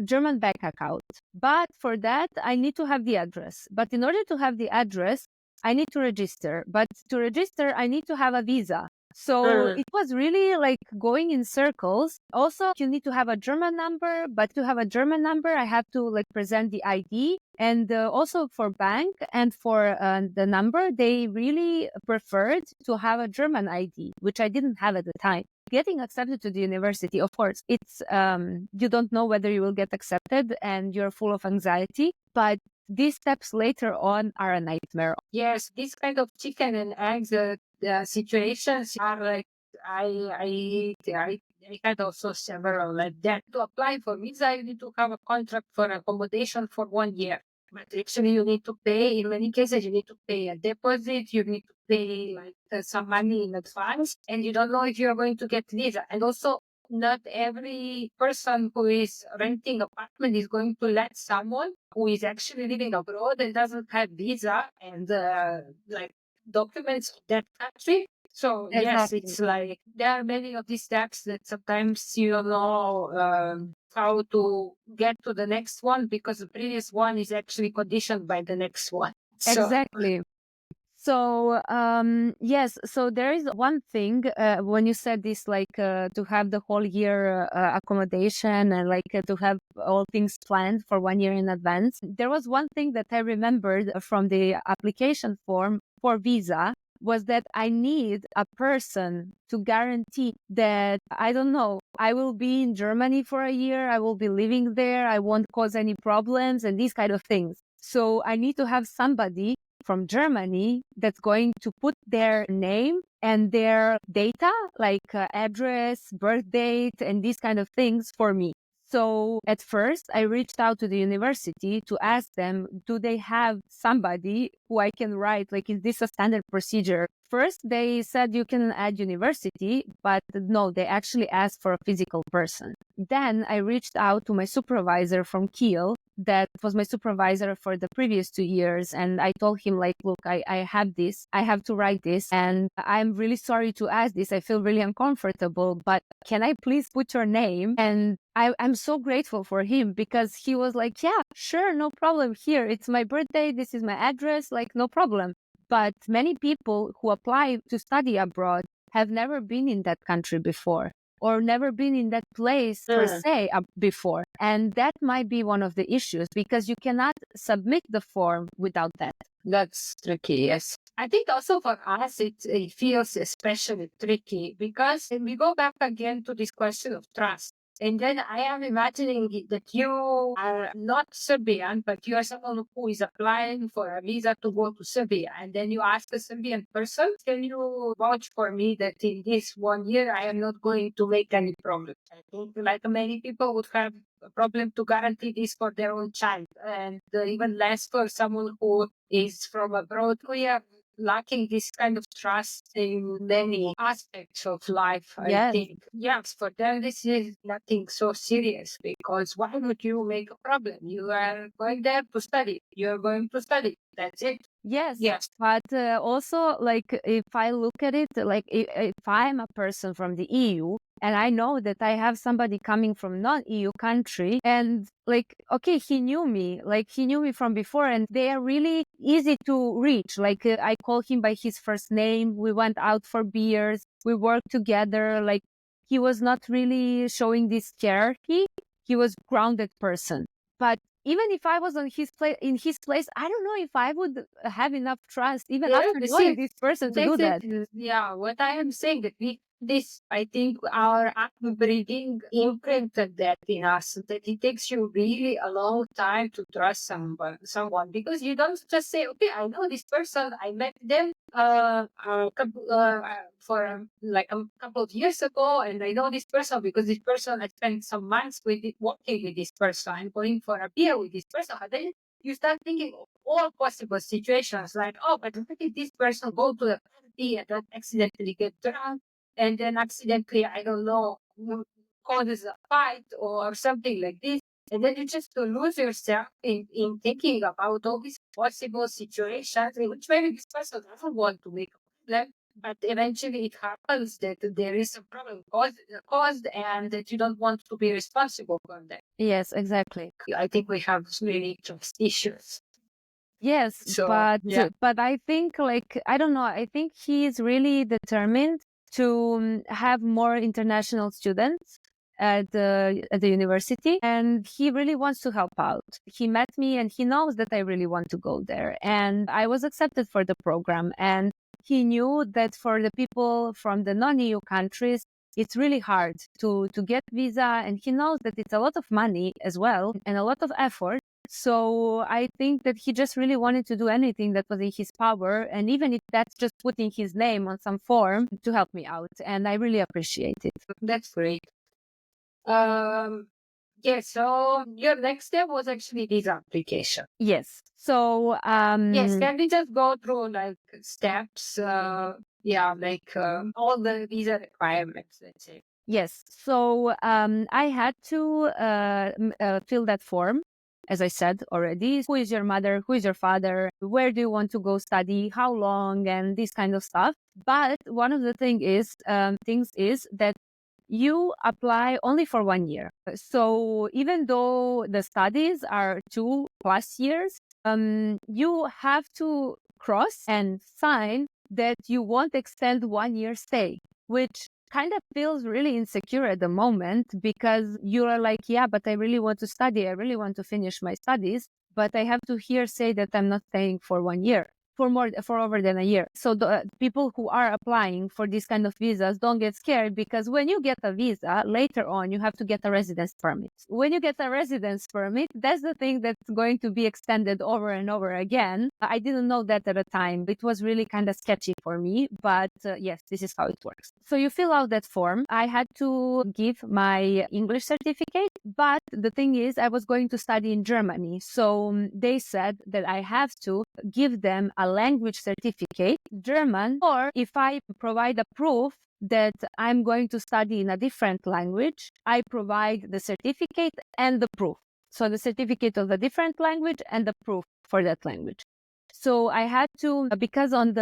German bank account. But for that, I need to have the address. But in order to have the address, I need to register. But to register, I need to have a visa. So it was really like going in circles. Also, you need to have a German number, but to have a German number, I have to like present the ID And also for bank and for the number, they really preferred to have a German ID, which I didn't have at the time. Getting accepted to the university, of course, it's you don't know whether you will get accepted and you're full of anxiety, but these steps later on are a nightmare. Yes, this kind of chicken and eggs situations are like I had also several like that. To apply for visa, you need to have a contract for accommodation for 1 year. But actually, you need to pay. In many cases, you need to pay a deposit. You need to pay like some money in advance, and you don't know if you are going to get visa. And also, not every person who is renting apartment is going to let someone who is actually living abroad and doesn't have visa and like documents of that country. So yes, Exactly. it's like there are many of these steps that sometimes you don't know how to get to the next one because the previous one is actually conditioned by the next one. So Exactly. So yes, so there is one thing when you said this, like to have the whole year accommodation and like to have all things planned for 1 year in advance. There was one thing that I remembered from the application form for visa was that I need a person to guarantee that, I don't know, I will be in Germany for a year, I will be living there, I won't cause any problems and these kind of things. So I need to have somebody from Germany that's going to put their name and their data, like address, birth date, and these kind of things for me. So at first, I reached out to the university to ask them, do they have somebody who I can write? Like, is this a standard procedure? First, they said you can add university, but no, they actually asked for a physical person. Then I reached out to my supervisor from Kiel that was my supervisor for the previous 2 years. And I told him, like, look, I have this, I have to write this. And I'm really sorry to ask this. I feel really uncomfortable, but can I please put your name? And I'm so grateful for him because he was like, yeah, sure, no problem. Here, it's my birthday. This is my address. Like, no problem. But many people who apply to study abroad have never been in that country before or never been in that place per se before. And that might be one of the issues because you cannot submit the form without that. that's tricky, yes. I think also for us, it feels especially tricky because when we go back again to this question of trust. And then I am imagining that you are not Serbian, but you are someone who is applying for a visa to go to Serbia. And then you ask a Serbian person, can you vouch for me that in this 1 year I am not going to make any problems? I think like many people would have a problem to guarantee this for their own child, and even less for someone who is from abroad. We are lacking this kind of trust in many aspects of life, I Yes. think. Yes, for them, this is nothing so serious because why would you make a problem? You are going there to study. You are going to study. That's it. Yes, Yes. but also, like, if I look at it, like, if I'm a person from the EU and I know that I have somebody coming from non-EU country, and like, okay, he knew me from before, and they are really easy to reach. Like, I call him by his first name. We went out for beers. We worked together. Like, he was not really showing this hierarchy. He was grounded person. But even if I was on his place, I don't know if I would have enough trust, even Yeah, after you knowing see, this person, to do that's that. it. Yeah, what I am saying that this, I think our upbringing imprinted that in us, that it takes you really a long time to trust someone because you don't just say, okay, I know this person, I met them for like a couple of years ago, and I know this person because this person I spent some months with it, working with this person. I'm going for a beer with this person. And then you start thinking of all possible situations like, oh, but what if this person go to the party and then accidentally get drunk and then accidentally, I don't know, causes a fight or something like this. And then you just to lose yourself in thinking about all these possible situations in which maybe this person doesn't want to make a problem, but eventually it happens that there is a problem caused and that you don't want to be responsible for that. Yes, exactly. I think we have really trust issues. Yes, So yeah. but I think, like, I don't know. I think he is really determined to have more international students, at the university, and he really wants to help out. He met me and he knows that I really want to go there. And I was accepted for the program. And he knew that for the people from the non-EU countries, it's really hard to get visa. And he knows that it's a lot of money as well and a lot of effort. So I think that he just really wanted to do anything that was in his power. And even if that's just putting his name on some form to help me out. And I really appreciate it. That's great. Yeah, so your next step was actually visa application. Yes. So Yes, can we just go through like steps? Yeah, like all the visa requirements, let's say. Yes. So I had to fill that form, as I said already. Who is your mother? Who is your father? Where do you want to go study? How long? And this kind of stuff. But one of the things is that you apply only for 1 year. So even though the studies are 2+ years, you have to cross and sign that you won't extend 1 year stay, which kind of feels really insecure at the moment because you are like, yeah, but I really want to study. I really want to finish my studies, but I have to here say that I'm not staying for 1 year. For over than a year. So the people who are applying for these kind of visas don't get scared, because when you get a visa later on, you have to get a residence permit. When you get a residence permit, that's the thing that's going to be extended over and over again. I didn't know that at the time. It was really kind of sketchy for me, but yes, this is how it works. So you fill out that form. I had to give my English certificate, but the thing is, I was going to study in Germany. So they said that I have to give them a language certificate, German, or if I provide a proof that I'm going to study in a different language, I provide the certificate and the proof. So the certificate of a different language and the proof for that language. So I had to, because on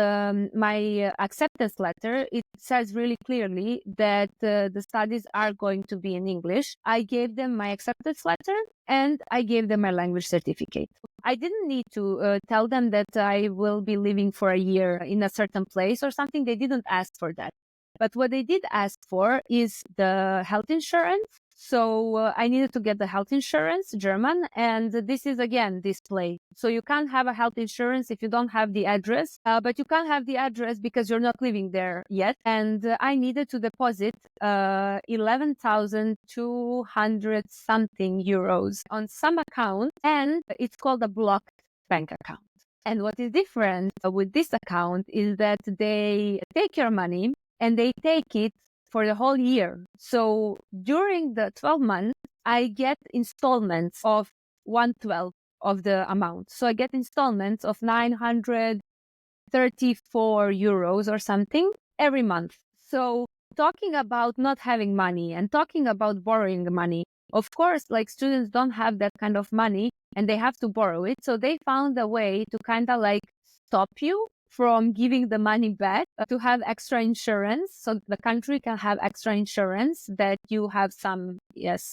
my acceptance letter, it says really clearly that the studies are going to be in English. I gave them my acceptance letter and I gave them my language certificate. I didn't need to tell them that I will be living for a year in a certain place or something. They didn't ask for that. But what they did ask for is the health insurance. So I needed to get the health insurance, German, and this is again display. So you can't have a health insurance if you don't have the address, but you can't have the address because you're not living there yet. And I needed to deposit 11,200 something euros on some account, and it's called a blocked bank account. And what is different with this account is that they take your money and they take it for the whole year. So during the 12 months, I get installments of 1/12 of the amount. So I get installments of 934 euros or something every month. So talking about not having money and talking about borrowing money, of course, like students don't have that kind of money and they have to borrow it. So they found a way to kind of like stop you from giving the money back to have extra insurance. So the country can have extra insurance that you have some, Yeah,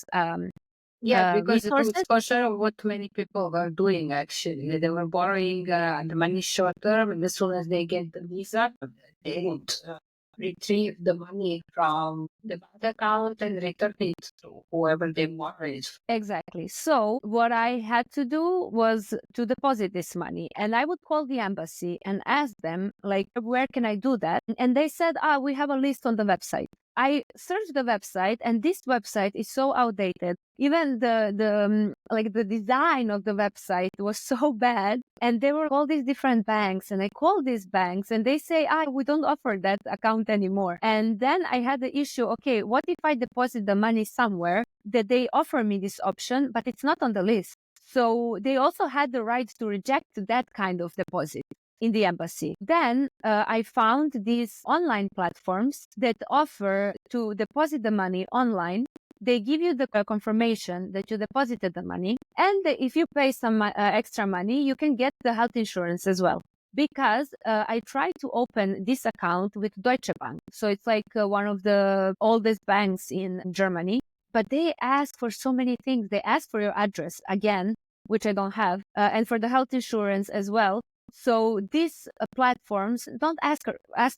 because it was resources. for sure what many people were doing actually. They were borrowing the money short term, and as soon as they get the visa, they would retrieve the money from the bank account and return it to whoever they borrowed. Exactly. So what I had to do was to deposit this money, and I would call the embassy and ask them, like, where can I do that? And they said, we have a list on the website. I searched the website, and this website is so outdated. Even the design of the website was so bad, and there were all these different banks, and I called these banks, and they say, we don't offer that account anymore. And then I had the issue. Okay, what if I deposit the money somewhere that they offer me this option, but it's not on the list? So they also had the right to reject that kind of deposit in the embassy. Then I found these online platforms that offer to deposit the money online. They give you the confirmation that you deposited the money. And if you pay some extra money, you can get the health insurance as well. Because I tried to open this account with Deutsche Bank. So it's like one of the oldest banks in Germany. But they ask for so many things. They ask for your address again, which I don't have, and for the health insurance as well. So these platforms don't ask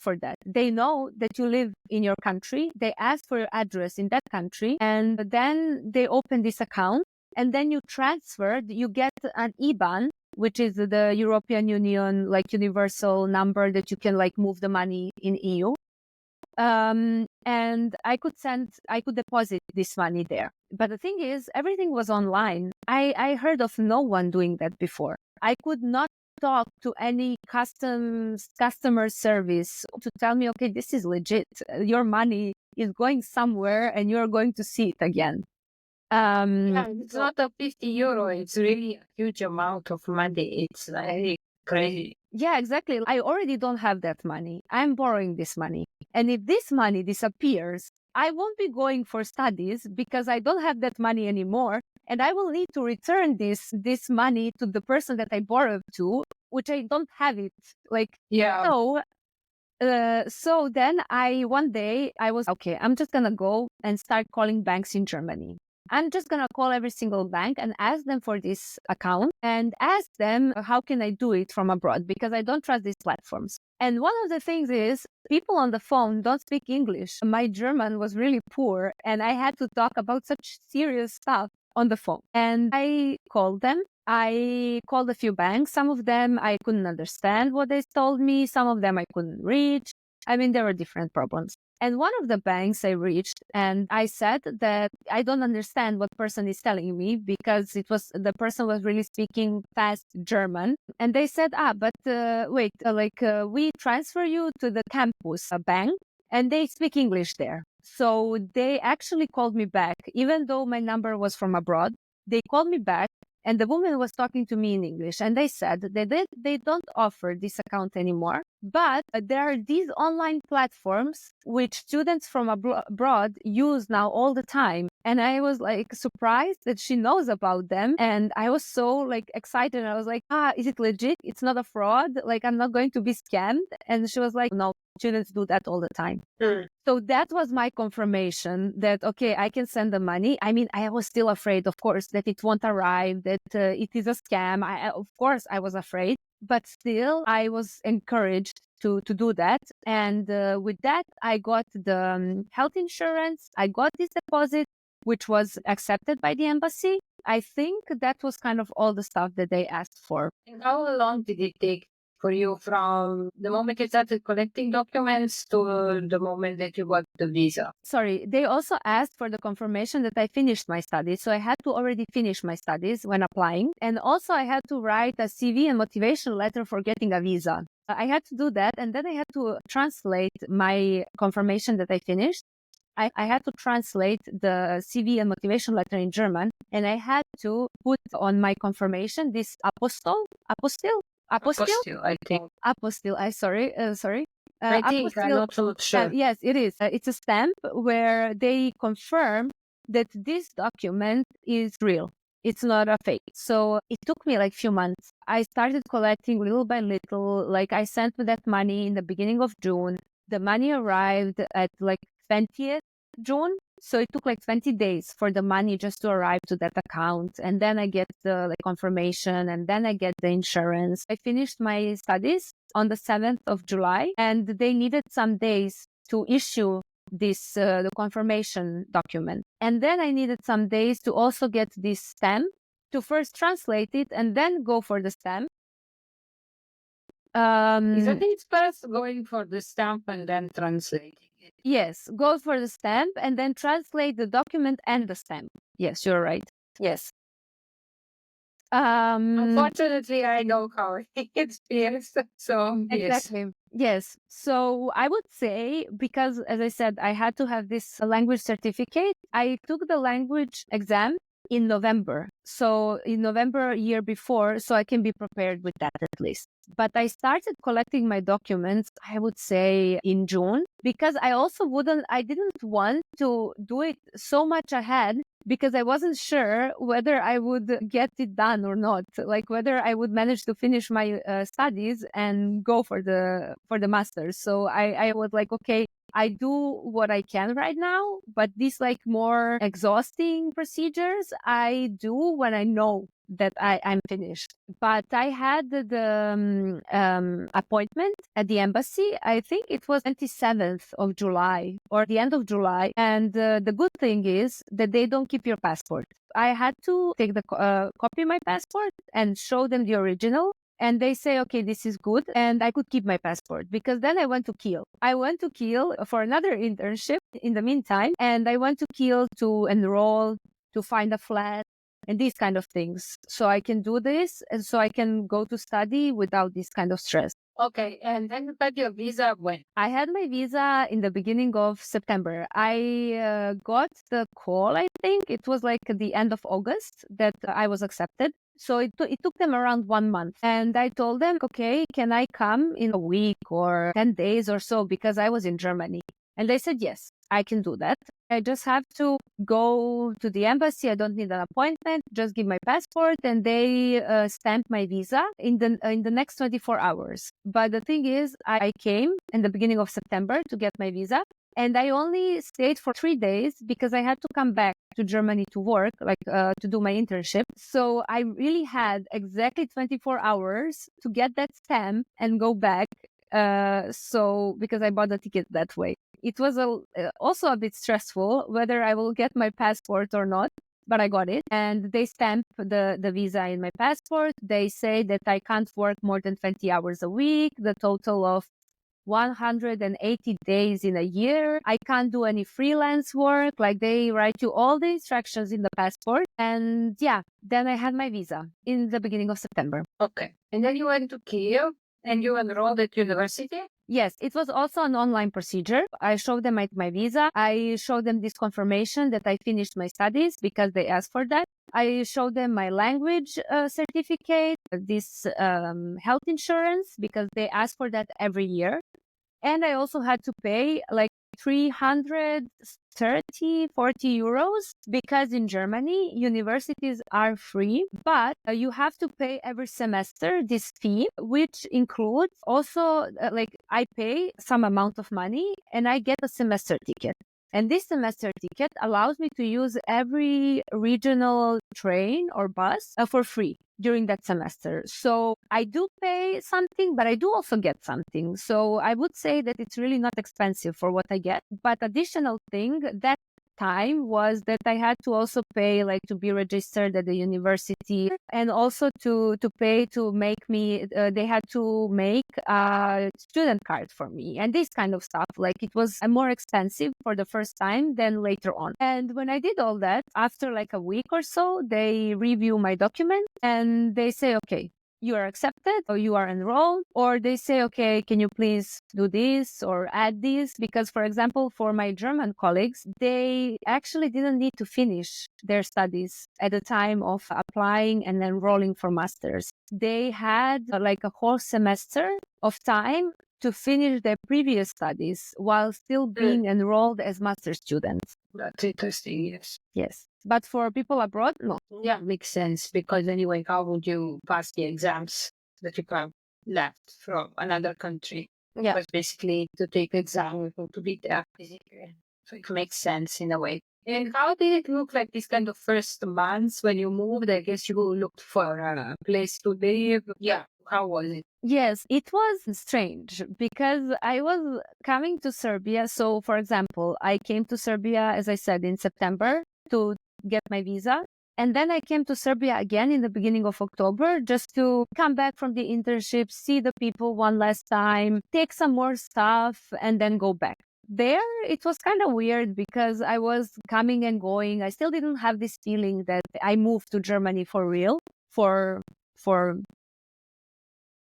for that. They know that you live in your country. They ask for your address in that country, and then they open this account, and then you transfer. You get an IBAN, which is the European Union like universal number that you can like move the money in EU. And I could deposit this money there. But the thing is, everything was online. I heard of no one doing that before. I could not talk to any customer service to tell me, okay, this is legit. Your money is going somewhere and you're going to see it again. Yeah, it's not a 50 euro. It's really a huge amount of money. It's really crazy. Yeah, exactly. I already don't have that money. I'm borrowing this money. And if this money disappears, I won't be going for studies because I don't have that money anymore. And I will need to return this money to the person that I borrowed to, which I don't have it. Like, Yeah. So then one day I was, okay, I'm just going to go and start calling banks in Germany. I'm just going to call every single bank and ask them for this account and ask them, how can I do it from abroad? Because I don't trust these platforms. And one of the things is people on the phone don't speak English. My German was really poor and I had to talk about such serious stuff on the phone. And I called them. I called a few banks. Some of them I couldn't understand what they told me. Some of them I couldn't reach. I mean, there were different problems. And one of the banks I reached and I said that I don't understand what person is telling me because the person was really speaking fast German. And they said, we transfer you to the campus bank and they speak English there. So they actually called me back, even though my number was from abroad. They called me back and the woman was talking to me in English and they said that they don't offer this account anymore. But there are these online platforms which students from abroad use now all the time. And I was like surprised that she knows about them. And I was so like excited. I was like, is it legit? It's not a fraud. Like I'm not going to be scammed. And she was like, no, students do that all the time. So that was my confirmation that, okay, I can send the money. I mean, I was still afraid, of course, that it won't arrive, that it is a scam. Of course, I was afraid, but still I was encouraged to do that. And with that, I got the health insurance. I got this deposit, which was accepted by the embassy. I think that was kind of all the stuff that they asked for. And how long did it take for you from the moment you started collecting documents to the moment that you got the visa? Sorry, they also asked for the confirmation that I finished my studies. So I had to already finish my studies when applying. And also I had to write a CV and motivation letter for getting a visa. I had to do that. And then I had to translate my confirmation that I finished. I had to translate the CV and motivation letter in German. And I had to put on my confirmation this apostille, I think. apostille. Sorry. I think I'm not so sure. Yes, it is. It's a stamp where they confirm that this document is real. It's not a fake. So it took me like few months. I started collecting little by little. Like I sent that money in the beginning of June. The money arrived at like 20th June. So it took like 20 days for the money just to arrive to that account. And then I get the confirmation and then I get the insurance. I finished my studies on the 7th of July and they needed some days to issue the confirmation document. And then I needed some days to also get this stamp to first translate it and then go for the stamp. Isn't it first going for the stamp and then translating it? Yes, go for the stamp and then translate the document and the stamp. Yes, you're right. Yes. Unfortunately, I know how it feels. So Exactly. Yes. So I would say, because as I said, I had to have this language certificate, I took the language exam in November. So in November year before, so I can be prepared with that at least. But I started collecting my documents, I would say in June, because I didn't want to do it so much ahead because I wasn't sure whether I would get it done or not, like whether I would manage to finish my studies and go for the master's. So I was like, okay, I do what I can right now, but these like more exhausting procedures I do when I know that I'm finished. But I had the appointment at the embassy. I think it was 27th of July or the end of July. And the good thing is that they don't keep your passport. I had to take the copy of my passport and show them the original. And they say, okay, this is good. And I could keep my passport because then I went to Kiel. I went to Kiel for another internship in the meantime. And I went to Kiel to enroll, to find a flat and these kind of things. So I can do this. And so I can go to study without this kind of stress. Okay, and then you got your visa when? I had my visa in the beginning of September. I got the call, I think it was like at the end of August that I was accepted. So it took them around 1 month. And I told them, okay, can I come in a week or 10 days or so because I was in Germany? And they said, yes, I can do that. I just have to go to the embassy. I don't need an appointment. Just give my passport and they stamp my visa in the next 24 hours. But the thing is, I came in the beginning of September to get my visa. And I only stayed for 3 days because I had to come back to Germany to work, like to do my internship. So I really had exactly 24 hours to get that stamp and go back. So because I bought the ticket that way. It was also a bit stressful whether I will get my passport or not, but I got it. And they stamp the visa in my passport. They say that I can't work more than 20 hours a week, the total of 180 days in a year. I can't do any freelance work. Like they write you all the instructions in the passport. And yeah, then I had my visa in the beginning of September. Okay. And then you went to Kiev and you enrolled at university? Yes, it was also an online procedure. I showed them my visa. I showed them this confirmation that I finished my studies because they asked for that. I showed them my language certificate, this health insurance because they ask for that every year. And I also had to pay like 330, 40 euros because in Germany, universities are free, but you have to pay every semester this fee, which includes also like I pay some amount of money and I get a semester ticket. And this semester ticket allows me to use every regional train or bus for free during that semester. So I do pay something, but I do also get something. So I would say that it's really not expensive for what I get. But additional thing that time was that I had to also pay like to be registered at the university and also to pay to make me they had to make a student card for me and this kind of stuff. Like it was more expensive for the first time than later on. And when I did all that, after like a week or so, they review my document and they say, okay, you are accepted or you are enrolled, or they say, okay, can you please do this or add this? Because, for example, for my German colleagues, they actually didn't need to finish their studies at the time of applying and enrolling for masters. They had like a whole semester of time to finish their previous studies while still being enrolled as master students. That's interesting, yes. Yes. But for people abroad, no. Yeah, makes sense. Because anyway, how would you pass the exams that you have left from another country? Yeah. Because basically to take exam, you have to be there physically. So it makes sense in a way. And how did it look like this kind of first months when you moved? I guess you looked for a place to live. Yeah. How was it? Yes, it was strange because I was coming to Serbia. So, for example, I came to Serbia, as I said, in September to get my visa. And then I came to Serbia again in the beginning of October just to come back from the internship, see the people one last time, take some more stuff, and then go back. There, it was kind of weird because I was coming and going. I still didn't have this feeling that I moved to Germany for real, for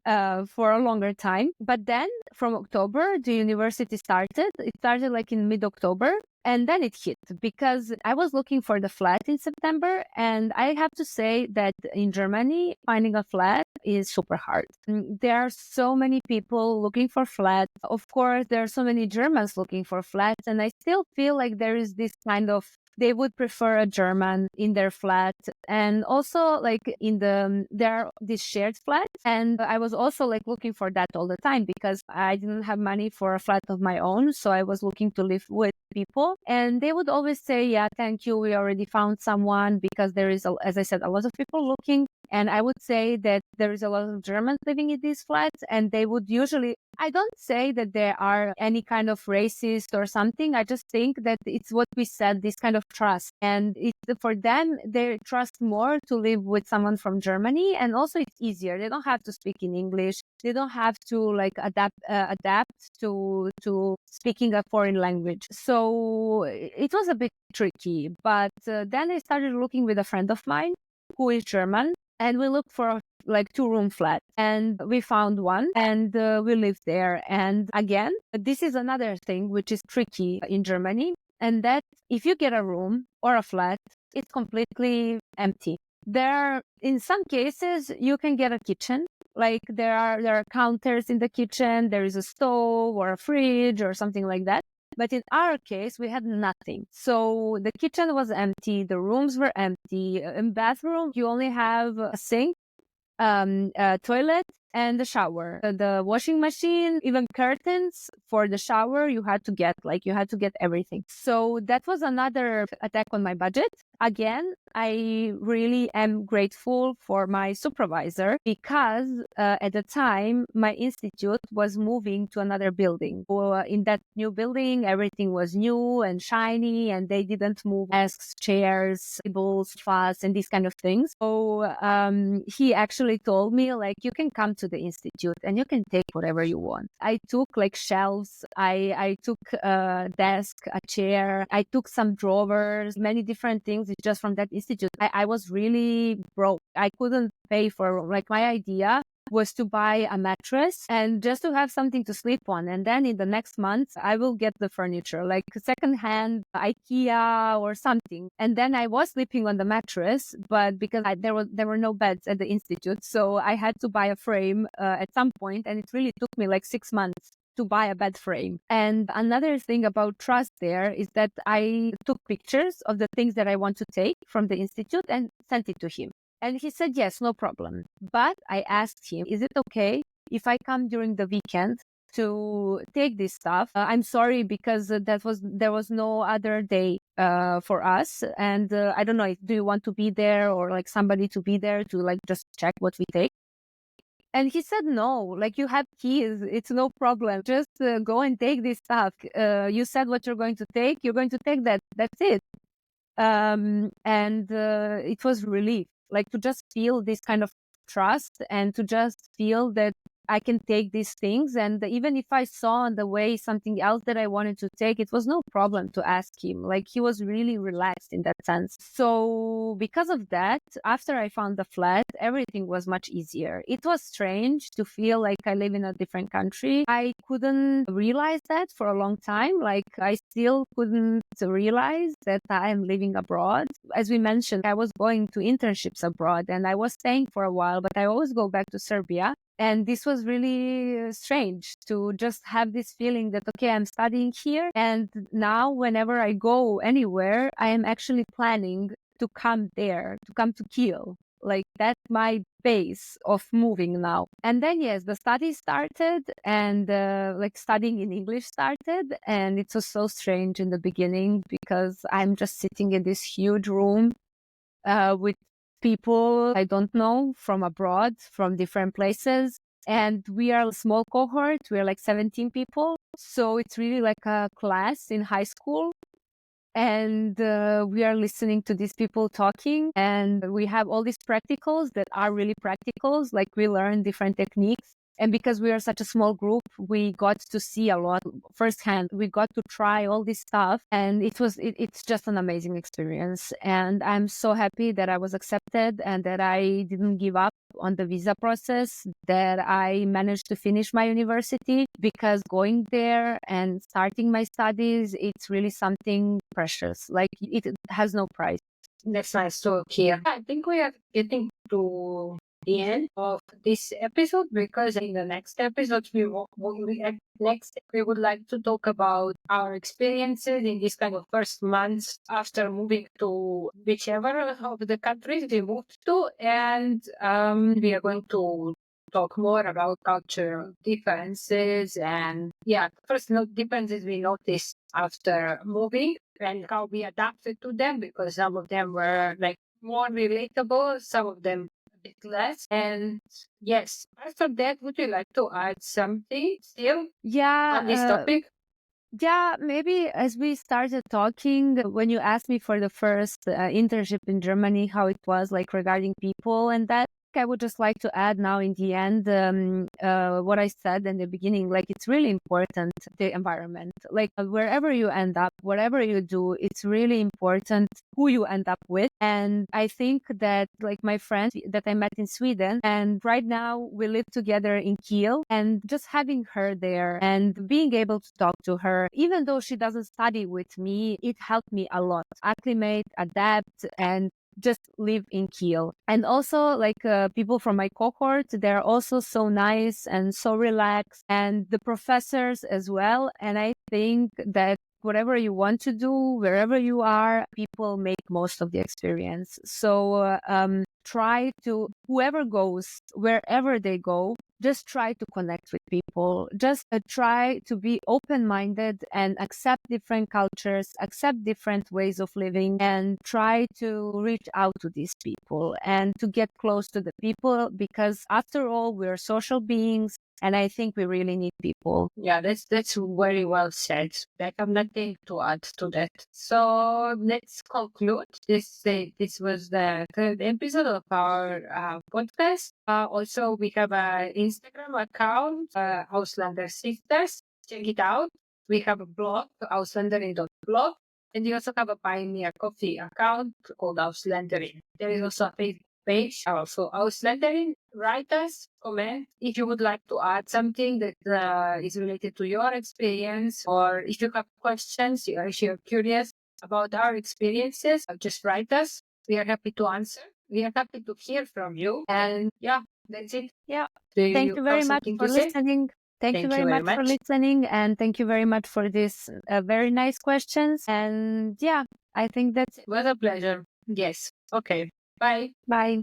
a longer time. But then from October, the university started. It started like in mid-October. And then it hit because I was looking for the flat in September. And I have to say that in Germany, finding a flat is super hard. There are so many people looking for flats. Of course, there are so many Germans looking for flats. And I still feel like there is this kind of they would prefer a German in their flat And also like there are these shared flats, and I was also like looking for that all the time because I didn't have money for a flat of my own. So I was looking to live with people, and they would always say, yeah, thank you, we already found someone, because there is, as I said, a lot of people looking. And I would say that there is a lot of Germans living in these flats, and they would usually, I don't say that there are any kind of racist or something. I just think that it's what we said, this kind of trust. And for them, they trust more to live with someone from Germany. And also it's easier. They don't have to speak in English. They don't have to like adapt to speaking a foreign language. So it was a bit tricky. But then I started looking with a friend of mine who is German, and we looked for like 2-room flat, and we found one, and we lived there. And again, this is another thing which is tricky in Germany, and that if you get a room or a flat, it's completely empty. In some cases, you can get a kitchen. Like there are counters in the kitchen, there is a stove or a fridge or something like that. But in our case, we had nothing. So the kitchen was empty, the rooms were empty. In bathroom, you only have a sink, a toilet, and the shower. The washing machine, even curtains for the shower, you had to get everything. So that was another attack on my budget. Again, I really am grateful for my supervisor, because at the time my institute was moving to another building. So, in that new building, everything was new and shiny, and they didn't move desks, chairs, tables, sofas, and these kind of things. So he actually told me, like, you can come to the institute and you can take whatever you want. I took like shelves, I took a desk, a chair, I took some drawers, many different things just from that institute. I was really broke. I couldn't pay for, like, my idea was to buy a mattress and just to have something to sleep on. And then in the next month, I will get the furniture, like secondhand IKEA or something. And then I was sleeping on the mattress, but because there were no beds at the institute, so I had to buy a frame at some point, and it really took me like 6 months to buy a bed frame. And another thing about trust there is that I took pictures of the things that I want to take from the institute and sent it to him. And he said, yes, no problem. But I asked him, is it okay if I come during the weekend to take this stuff? I'm sorry, because there was no other day for us. And I don't know, do you want to be there, or like somebody to be there to like just check what we take? And he said, no, like, you have keys. It's no problem. Just go and take this stuff. You said what you're going to take. You're going to take that. That's it. And it was relief, like, to just feel this kind of trust, and to just feel that I can take these things. And even if I saw on the way something else that I wanted to take, it was no problem to ask him. Like, he was really relaxed in that sense. So because of that, after I found the flat, everything was much easier. It was strange to feel like I live in a different country. I couldn't realize that for a long time. Like, I still couldn't realize that I am living abroad. As we mentioned, I was going to internships abroad, and I was staying for a while, but I always go back to Serbia. And this was really strange to just have this feeling that, okay, I'm studying here. And now whenever I go anywhere, I am actually planning to come there, to come to Kiel. Like, that's my base of moving now. And then, yes, the study started, and like studying in English started. And it was so strange in the beginning, because I'm just sitting in this huge room with people I don't know from abroad, from different places. And we are a small cohort. We are like 17 people. So it's really like a class in high school. And we are listening to these people talking. And we have all these practicals that are really practicals. Like, we learn different techniques. And because we are such a small group, we got to see a lot firsthand. We got to try all this stuff, and it's just an amazing experience. And I'm so happy that I was accepted, and that I didn't give up on the visa process, that I managed to finish my university, because going there and starting my studies, it's really something precious. Like, it has no price. That's nice to hear. I think we are getting to the end of this episode, because in the next episode we would like to talk about our experiences in this kind of first months after moving to whichever of the countries we moved to, and we are going to talk more about cultural differences and first differences we noticed after moving and how we adapted to them, because some of them were like more relatable, some of them a bit less. And yes, after that, would you like to add something still on this Yeah, topic? yeah, maybe as we started talking, when you asked me for the first internship in Germany, how it was like regarding people and that, I would just like to add now in the end what I said in the beginning. Like, it's really important, the environment. Like, wherever you end up, whatever you do, it's really important who you end up with. And I think that, like, my friend that I met in Sweden, and right now we live together in Kiel, and just having her there and being able to talk to her, even though she doesn't study with me, it helped me a lot acclimate, adapt, and just live in Kiel. And also, like, people from my cohort, they're also so nice and so relaxed, and the professors as well. And I think that whatever you want to do, wherever you are, people make most of the experience. So try to, whoever goes, wherever they go, just try to connect with people. Just try to be open minded and accept different cultures, accept different ways of living, and try to reach out to these people and to get close to the people, because after all, we're social beings. And I think we really need people. Yeah, that's very well said. I have nothing to add to that. So let's conclude. This was the third episode of our podcast. Also, we have an Instagram account, Auslander Sisters. Check it out. We have a blog, auslanderin.blog, and we also have a Buy Me a Coffee account called Auslanderin. There is also a Facebook page, also Auslanderin. Write us, comment if you would like to add something that is related to your experience, or if you have questions, if you're curious about our experiences, just write us. We are happy to answer. We are happy to hear from you. And yeah, that's it. Yeah. Do Thank you you have very much something for to say? listening. Thank you Thank very you very much for much. listening. And thank you very much for this very nice questions. And yeah, I think that's it. It was a pleasure. Yes. Okay. Bye. Bye.